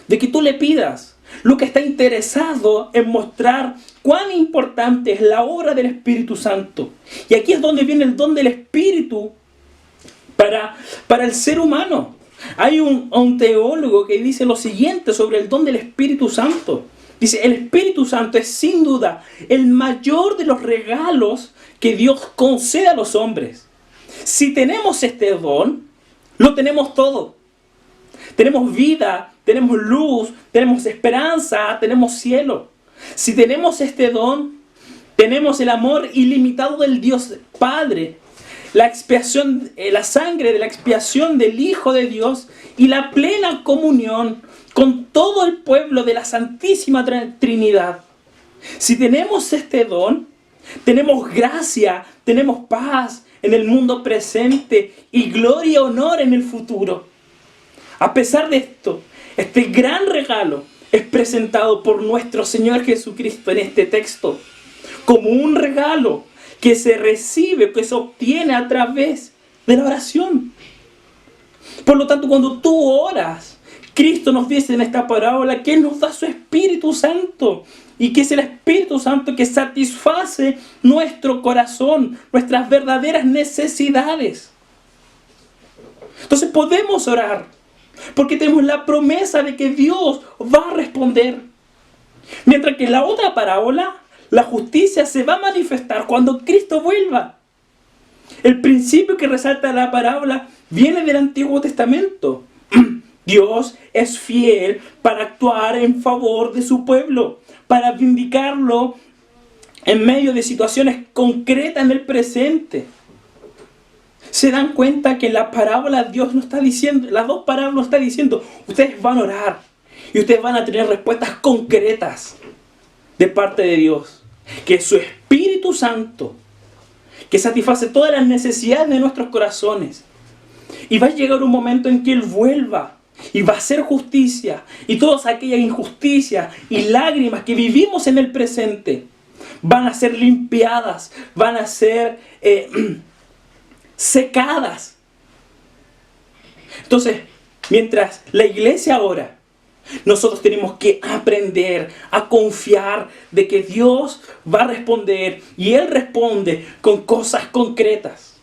De que tú le pidas. Luca está interesado en mostrar cuán importante es la obra del Espíritu Santo. Y aquí es donde viene el don del Espíritu para el ser humano. Hay un teólogo que dice lo siguiente sobre el don del Espíritu Santo. Dice, el Espíritu Santo es sin duda el mayor de los regalos que Dios concede a los hombres. Si tenemos este don, lo tenemos todo. Tenemos vida, tenemos luz, tenemos esperanza, tenemos cielo. Si tenemos este don, tenemos el amor ilimitado del Dios Padre, la expiación, la sangre de la expiación del Hijo de Dios y la plena comunión con todo el pueblo de la Santísima Trinidad. Si tenemos este don, tenemos gracia, tenemos paz en el mundo presente y gloria y honor en el futuro. A pesar de esto, este gran regalo es presentado por nuestro Señor Jesucristo en este texto como un regalo que se recibe, que se obtiene a través de la oración. Por lo tanto, cuando tú oras, Cristo nos dice en esta parábola que Él nos da su Espíritu Santo y que es el Espíritu Santo que satisface nuestro corazón, nuestras verdaderas necesidades. Entonces podemos orar porque tenemos la promesa de que Dios va a responder. Mientras que en la otra parábola, la justicia se va a manifestar cuando Cristo vuelva. El principio que resalta la parábola viene del Antiguo Testamento. Dios es fiel para actuar en favor de su pueblo, para vindicarlo en medio de situaciones concretas en el presente. ¿Se dan cuenta que en la parábola Dios nos está diciendo, las dos parábolas nos está diciendo, ustedes van a orar y ustedes van a tener respuestas concretas de parte de Dios? Que es su Espíritu Santo, que satisface todas las necesidades de nuestros corazones. Y va a llegar un momento en que Él vuelva y va a hacer justicia. Y todas aquellas injusticias y lágrimas que vivimos en el presente van a ser limpiadas, van a ser secadas. Entonces, mientras la iglesia ora, nosotros tenemos que aprender a confiar de que Dios va a responder y Él responde con cosas concretas.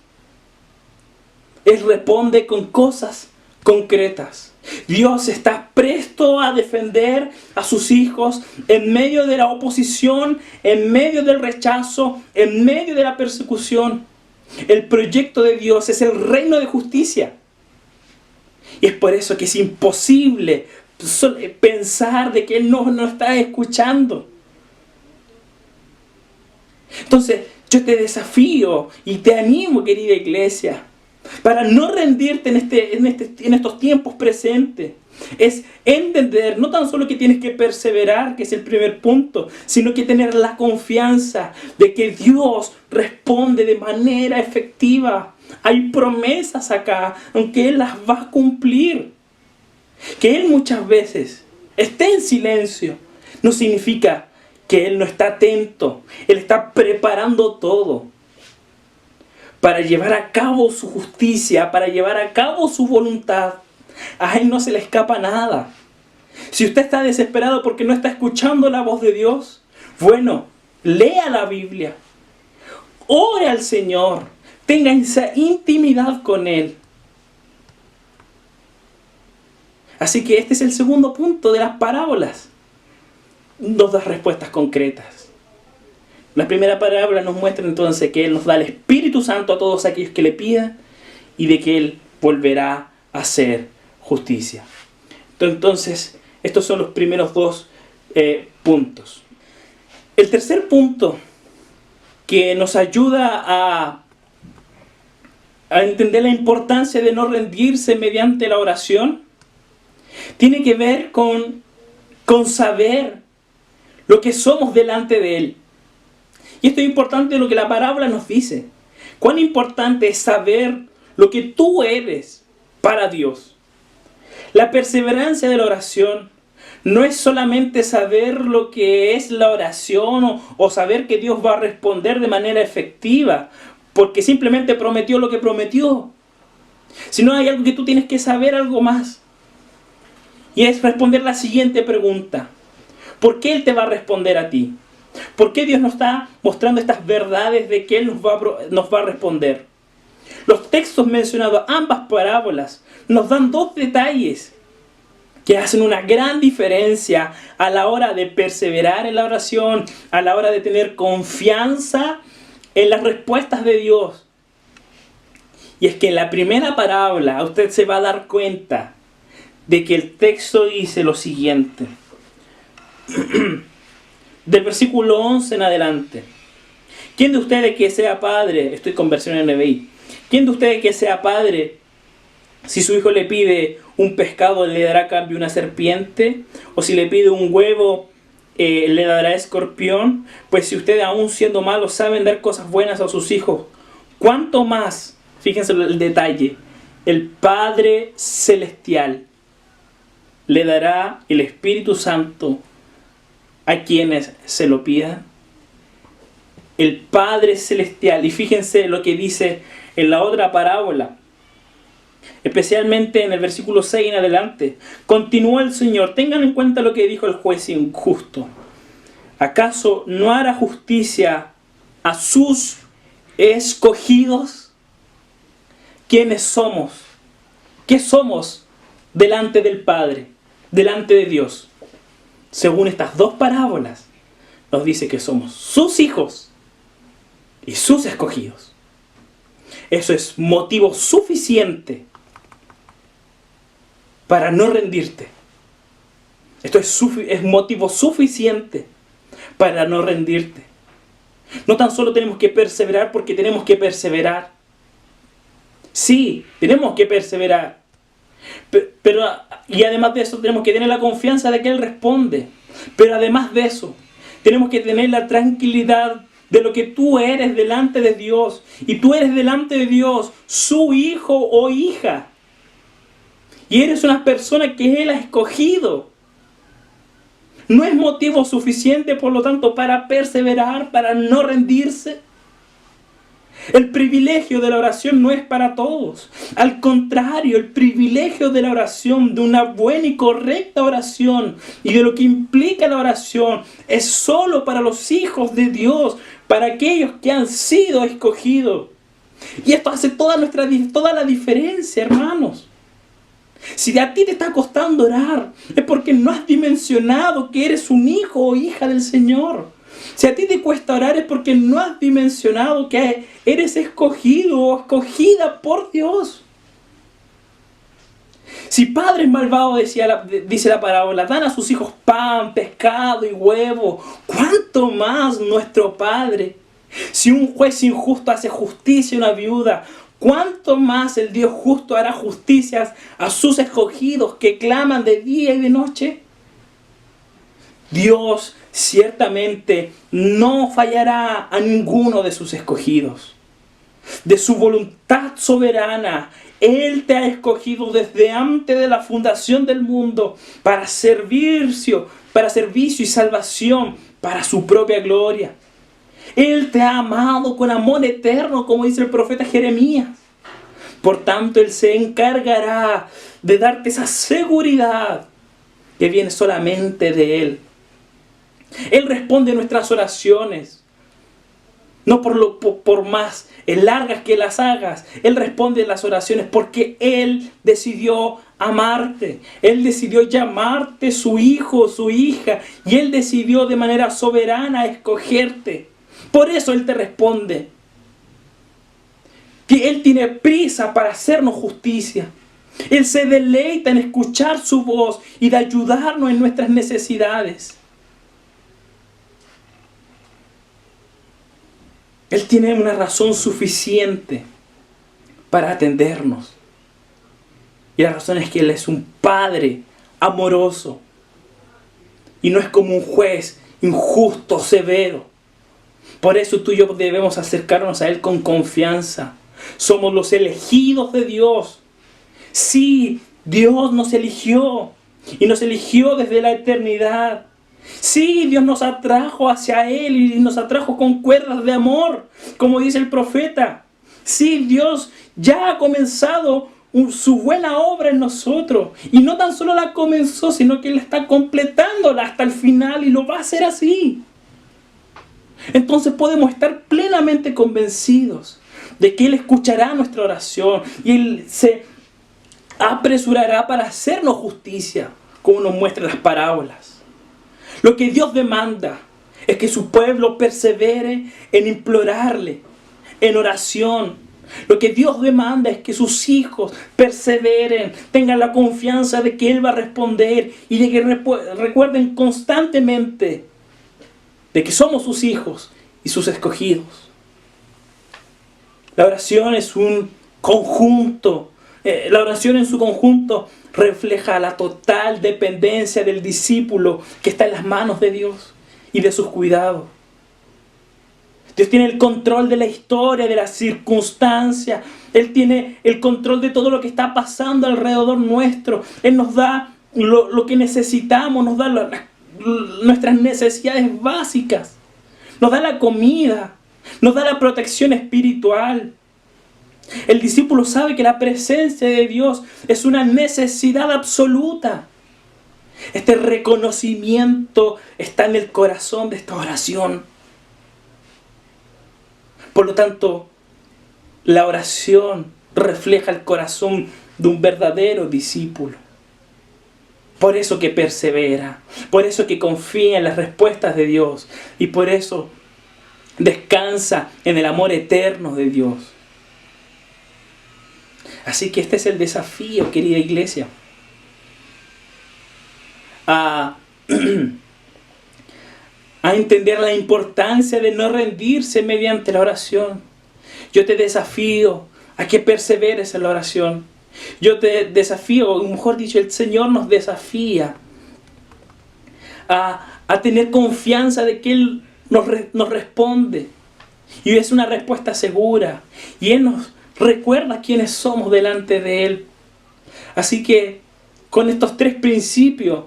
Él responde con cosas concretas. Dios está presto a defender a sus hijos en medio de la oposición, en medio del rechazo, en medio de la persecución. El proyecto de Dios es el reino de justicia. Y es por eso que es imposible pensar de que Él no está escuchando. Entonces, yo te desafío y te animo, querida iglesia, para no rendirte en estos tiempos presentes. Es entender, no tan solo que tienes que perseverar, que es el primer punto, sino que tener la confianza de que Dios responde de manera efectiva. Hay promesas acá, aunque Él las va a cumplir. Que Él muchas veces esté en silencio no significa que Él no está atento. Él está preparando todo para llevar a cabo su justicia, para llevar a cabo su voluntad. A Él no se le escapa nada. Si usted está desesperado porque no está escuchando la voz de Dios, bueno, lea la Biblia, ore al Señor, tenga esa intimidad con Él. Así que este es el segundo punto de las parábolas. Nos da respuestas concretas. La primera parábola nos muestra entonces que Él nos da el Espíritu Santo a todos aquellos que le pidan y de que Él volverá a hacer justicia. Entonces, estos son los primeros dos puntos. El tercer punto que nos ayuda a entender la importancia de no rendirse mediante la oración tiene que ver con saber lo que somos delante de Él. Y esto es importante lo que la parábola nos dice. Cuán importante es saber lo que tú eres para Dios. La perseverancia de la oración no es solamente saber lo que es la oración o saber que Dios va a responder de manera efectiva porque simplemente prometió lo que prometió. Sino hay algo que tú tienes que saber, algo más. Y es responder la siguiente pregunta. ¿Por qué Él te va a responder a ti? ¿Por qué Dios nos está mostrando estas verdades de que Él nos va a responder? Los textos mencionados, ambas parábolas, nos dan dos detalles que hacen una gran diferencia a la hora de perseverar en la oración, a la hora de tener confianza en las respuestas de Dios. Y es que en la primera parábola usted se va a dar cuenta de que el texto dice lo siguiente. Del versículo 11 en adelante. ¿Quién de ustedes que sea padre? Estoy con versión NBI. ¿Quién de ustedes que sea padre, si su hijo le pide un pescado, le dará a cambio una serpiente? ¿O si le pide un huevo, le dará escorpión? Pues si ustedes, aún siendo malos, saben dar cosas buenas a sus hijos, ¿cuánto más? Fíjense el detalle. El Padre Celestial le dará el Espíritu Santo a quienes se lo pidan. El Padre Celestial. Y fíjense lo que dice en la otra parábola, especialmente en el versículo 6 en adelante. Continuó el Señor: tengan en cuenta lo que dijo el juez injusto. ¿Acaso no hará justicia a sus escogidos? ¿Quiénes somos? ¿Qué somos delante del Padre, delante de Dios? Según estas dos parábolas, nos dice que somos sus hijos y sus escogidos. Eso es motivo suficiente para no rendirte. Esto es motivo suficiente para no rendirte. No tan solo tenemos que perseverar porque tenemos que perseverar. Sí, tenemos que perseverar. Pero, y además de eso tenemos que tener la confianza de que Él responde. Pero además de eso, tenemos que tener la tranquilidad de lo que tú eres delante de Dios. Y tú eres delante de Dios su hijo o hija. Y eres una persona que Él ha escogido. No es motivo suficiente, por lo tanto, para perseverar, para no rendirse. El privilegio de la oración no es para todos. Al contrario, el privilegio de la oración, de una buena y correcta oración, y de lo que implica la oración, es solo para los hijos de Dios, para aquellos que han sido escogidos. Y esto hace toda la diferencia, hermanos. Si a ti te está costando orar, es porque no has dimensionado que eres un hijo o hija del Señor. Si a ti te cuesta orar, es porque no has dimensionado que eres escogido o escogida por Dios. Si padres malvados, dice la parábola, dan a sus hijos pan, pescado y huevo, ¿cuánto más nuestro Padre? Si un juez injusto hace justicia a una viuda, ¿cuánto más el Dios justo hará justicias a sus escogidos que claman de día y de noche? Dios ciertamente no fallará a ninguno de sus escogidos. De su voluntad soberana, Él te ha escogido desde antes de la fundación del mundo para servicio y salvación para su propia gloria. Él te ha amado con amor eterno, como dice el profeta Jeremías. Por tanto, Él se encargará de darte esa seguridad que viene solamente de Él. Él responde nuestras oraciones, no por más largas que las hagas. Él responde las oraciones porque Él decidió amarte. Él decidió llamarte su hijo, su hija, y Él decidió de manera soberana escogerte. Por eso Él te responde. Que Él tiene prisa para hacernos justicia. Él se deleita en escuchar su voz y de ayudarnos en nuestras necesidades. Él tiene una razón suficiente para atendernos. Y la razón es que Él es un Padre amoroso. Y no es como un juez injusto, severo. Por eso tú y yo debemos acercarnos a Él con confianza. Somos los elegidos de Dios. Sí, Dios nos eligió. Y nos eligió desde la eternidad. Sí, Dios nos atrajo hacia Él y nos atrajo con cuerdas de amor, como dice el profeta. Sí, Dios ya ha comenzado su buena obra en nosotros. Y no tan solo la comenzó, sino que Él está completándola hasta el final y lo va a hacer así. Entonces podemos estar plenamente convencidos de que Él escuchará nuestra oración y Él se apresurará para hacernos justicia, como nos muestran las parábolas. Lo que Dios demanda es que su pueblo persevere en implorarle, en oración. Lo que Dios demanda es que sus hijos perseveren, tengan la confianza de que Él va a responder y de que recuerden constantemente de que somos sus hijos y sus escogidos. La oración es un conjunto. La oración en su conjunto refleja la total dependencia del discípulo que está en las manos de Dios y de sus cuidados. Dios tiene el control de la historia, de las circunstancias. Él tiene el control de todo lo que está pasando alrededor nuestro. Él nos da lo que necesitamos, nos da nuestras necesidades básicas. Nos da la comida, nos da la protección espiritual. El discípulo sabe que la presencia de Dios es una necesidad absoluta. Este reconocimiento está en el corazón de esta oración. Por lo tanto, la oración refleja el corazón de un verdadero discípulo. Por eso que persevera, por eso que confía en las respuestas de Dios y por eso descansa en el amor eterno de Dios. Así que este es el desafío, querida iglesia, a entender la importancia de no rendirse mediante la oración. Yo te desafío a que perseveres en la oración. Yo te desafío, o mejor dicho, el Señor nos desafía a tener confianza de que Él nos responde. Y es una respuesta segura. Y Él nos recuerda quiénes somos delante de Él. Así que con estos 3 principios,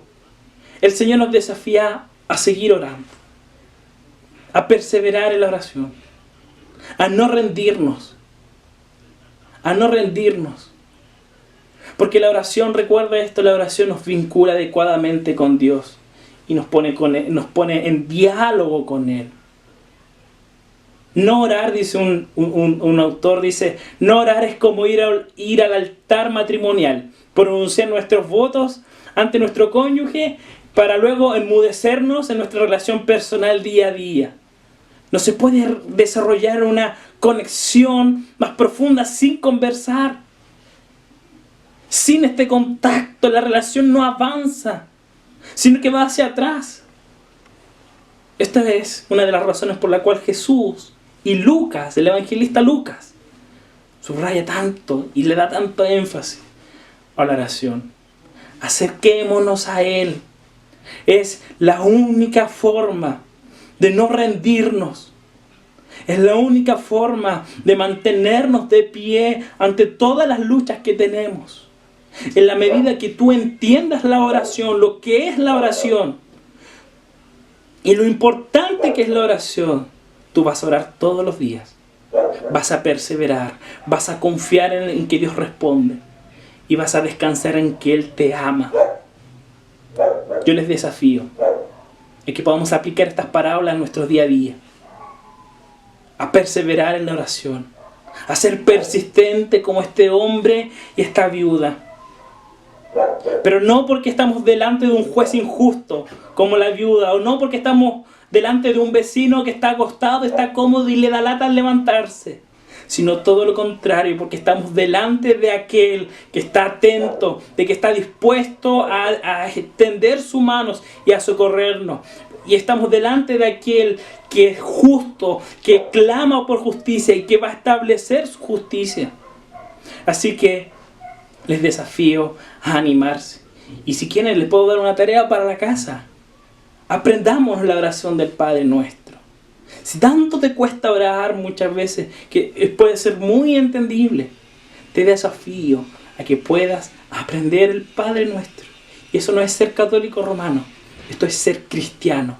el Señor nos desafía a seguir orando, a perseverar en la oración, a no rendirnos, porque la oración, recuerda esto, la oración nos vincula adecuadamente con Dios y nos pone en diálogo con Él. No orar, dice un autor, dice, no orar es como ir al altar matrimonial, pronunciar nuestros votos ante nuestro cónyuge para luego enmudecernos en nuestra relación personal día a día. No se puede desarrollar una conexión más profunda sin conversar. Sin este contacto, la relación no avanza, sino que va hacia atrás. Esta es una de las razones por la cual Jesús y Lucas, el evangelista Lucas, subraya tanto y le da tanto énfasis a la oración. Acerquémonos a Él. Es la única forma de no rendirnos. Es la única forma de mantenernos de pie ante todas las luchas que tenemos. En la medida que tú entiendas la oración, lo que es la oración y lo importante que es la oración, tú vas a orar todos los días. Vas a perseverar, vas a confiar en que Dios responde y vas a descansar en que Él te ama. Yo les desafío a que podamos aplicar estas parábolas en nuestro día a día, a perseverar en la oración, a ser persistente como este hombre y esta viuda. Pero no porque estamos delante de un juez injusto como la viuda, o no porque estamos delante de un vecino que está acostado, está cómodo y le da lata al levantarse, sino todo lo contrario, porque estamos delante de aquel que está atento, de que está dispuesto a extender sus manos y a socorrernos. Y estamos delante de aquel que es justo, que clama por justicia y que va a establecer su justicia. Así que les desafío a animarse. Y si quieren, les puedo dar una tarea para la casa. Aprendamos la oración del Padre Nuestro. Si tanto te cuesta orar muchas veces, que puede ser muy entendible, te desafío a que puedas aprender el Padre Nuestro. Y eso no es ser católico romano, esto es ser cristiano.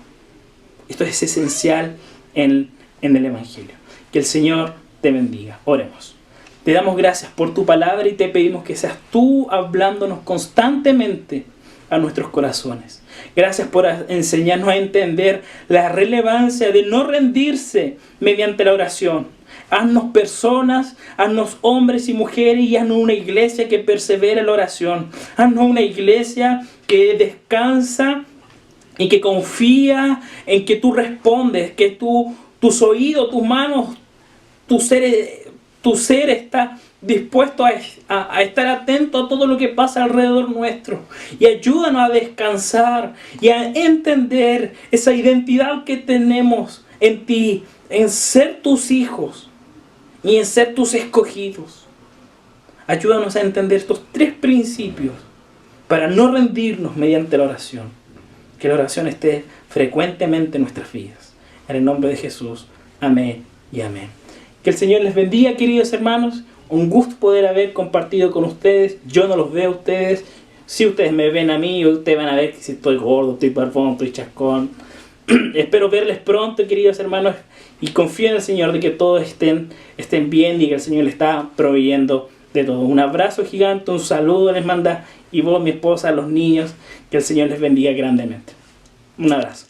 Esto es esencial en el Evangelio. Que el Señor te bendiga. Oremos. Te damos gracias por tu palabra y te pedimos que seas tú hablándonos constantemente a nuestros corazones. Gracias por enseñarnos a entender la relevancia de no rendirse mediante la oración. Haznos personas, haznos hombres y mujeres y haznos una iglesia que persevera en la oración. Haznos una iglesia que descansa y que confía en que tú respondes, que tus oídos, tus manos, tu ser está dispuesto a estar atento a todo lo que pasa alrededor nuestro. Y ayúdanos a descansar y a entender esa identidad que tenemos en ti, en ser tus hijos y en ser tus escogidos. Ayúdanos a entender estos 3 principios para no rendirnos mediante la oración. Que la oración esté frecuentemente en nuestras vidas. En el nombre de Jesús. Amén y amén. Que el Señor les bendiga, queridos hermanos. Un gusto poder haber compartido con ustedes. Yo no los veo a ustedes. Si ustedes me ven a mí, ustedes van a ver que si estoy gordo, estoy barbón, estoy chascón. Espero verles pronto, queridos hermanos. Y confío en el Señor de que todos estén bien y que el Señor les está proveyendo de todo. Un abrazo gigante, un saludo les manda y vos, mi esposa, a los niños. Que el Señor les bendiga grandemente. Un abrazo.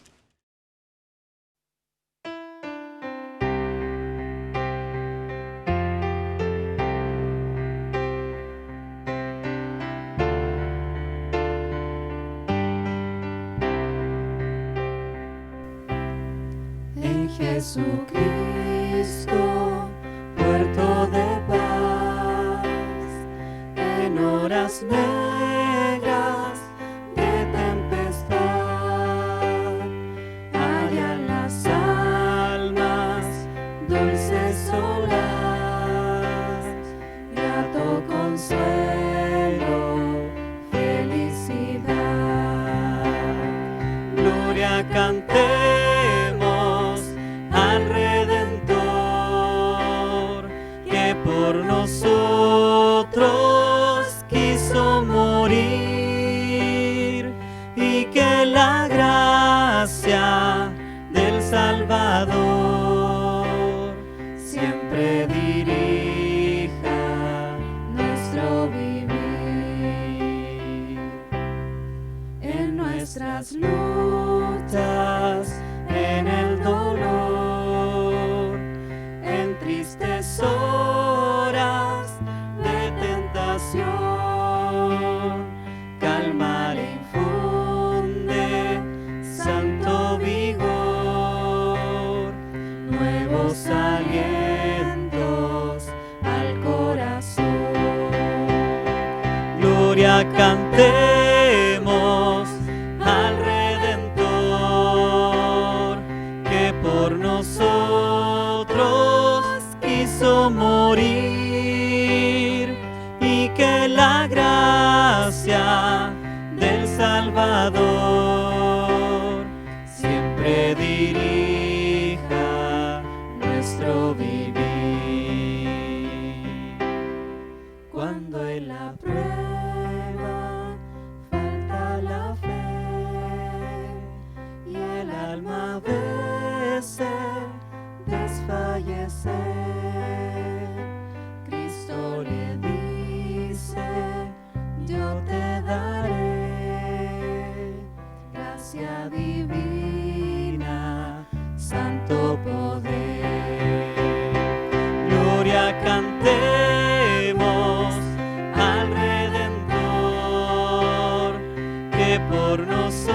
En Jesucristo, puerto de paz, en horas negras de tempestad, hallan las almas dulces olas, grato consuelo, felicidad, gloria cantemos al Redentor, que por nosotros quiso morir, y que la gracia del Salvador siempre dirija nuestro vivir. En nuestras luchas, en el dolor, en tristes horas de tentación, calma le infunde santo vigor, nuevos alientos al corazón. Gloria cantemos al Redentor, que por nosotros quiso morir, y que la gracia del Salvador siempre dirija nuestro vivir. Cuando en la prueba falta la fe y el alma a veces desfallece, Cristo le dice: yo te daré gracia divina, santo poder. Gloria cantemos al Redentor, que por nosotros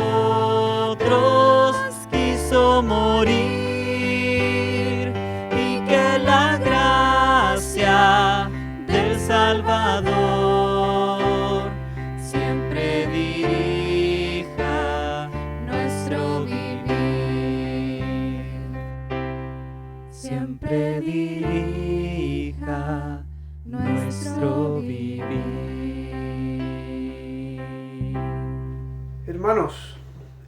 quiso morir, y que la gracia del Salvador siempre dirija nuestro vivir, siempre dirija nuestro vivir. Hermanos,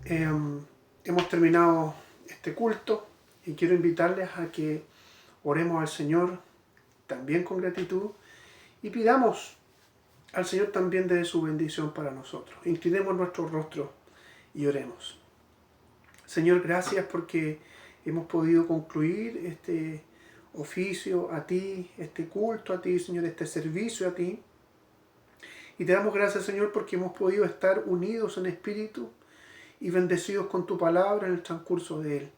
hemos terminado este culto y quiero invitarles a que oremos al Señor también con gratitud y pidamos al Señor también de su bendición para nosotros. Inclinemos nuestro rostro y oremos. Señor, gracias porque hemos podido concluir este oficio a ti, este culto a ti, Señor, este servicio a ti. Y te damos gracias, Señor, porque hemos podido estar unidos en espíritu y bendecidos con tu palabra en el transcurso de él.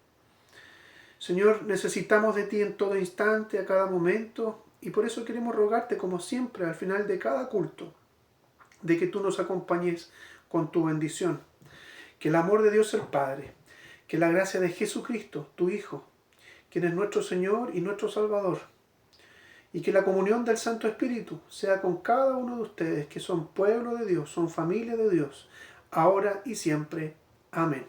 Señor, necesitamos de ti en todo instante, a cada momento, y por eso queremos rogarte, como siempre, al final de cada culto, de que tú nos acompañes con tu bendición. Que el amor de Dios el Padre, que la gracia de Jesucristo, tu Hijo, quien es nuestro Señor y nuestro Salvador, y que la comunión del Santo Espíritu sea con cada uno de ustedes, que son pueblo de Dios, son familia de Dios, ahora y siempre. Amén.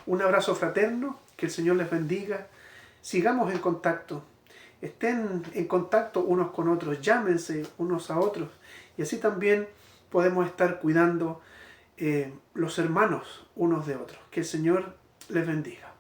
Un abrazo fraterno, que el Señor les bendiga. Sigamos en contacto. Estén en contacto unos con otros, llámense unos a otros, y así también podemos estar cuidando los hermanos unos de otros. Que el Señor les bendiga.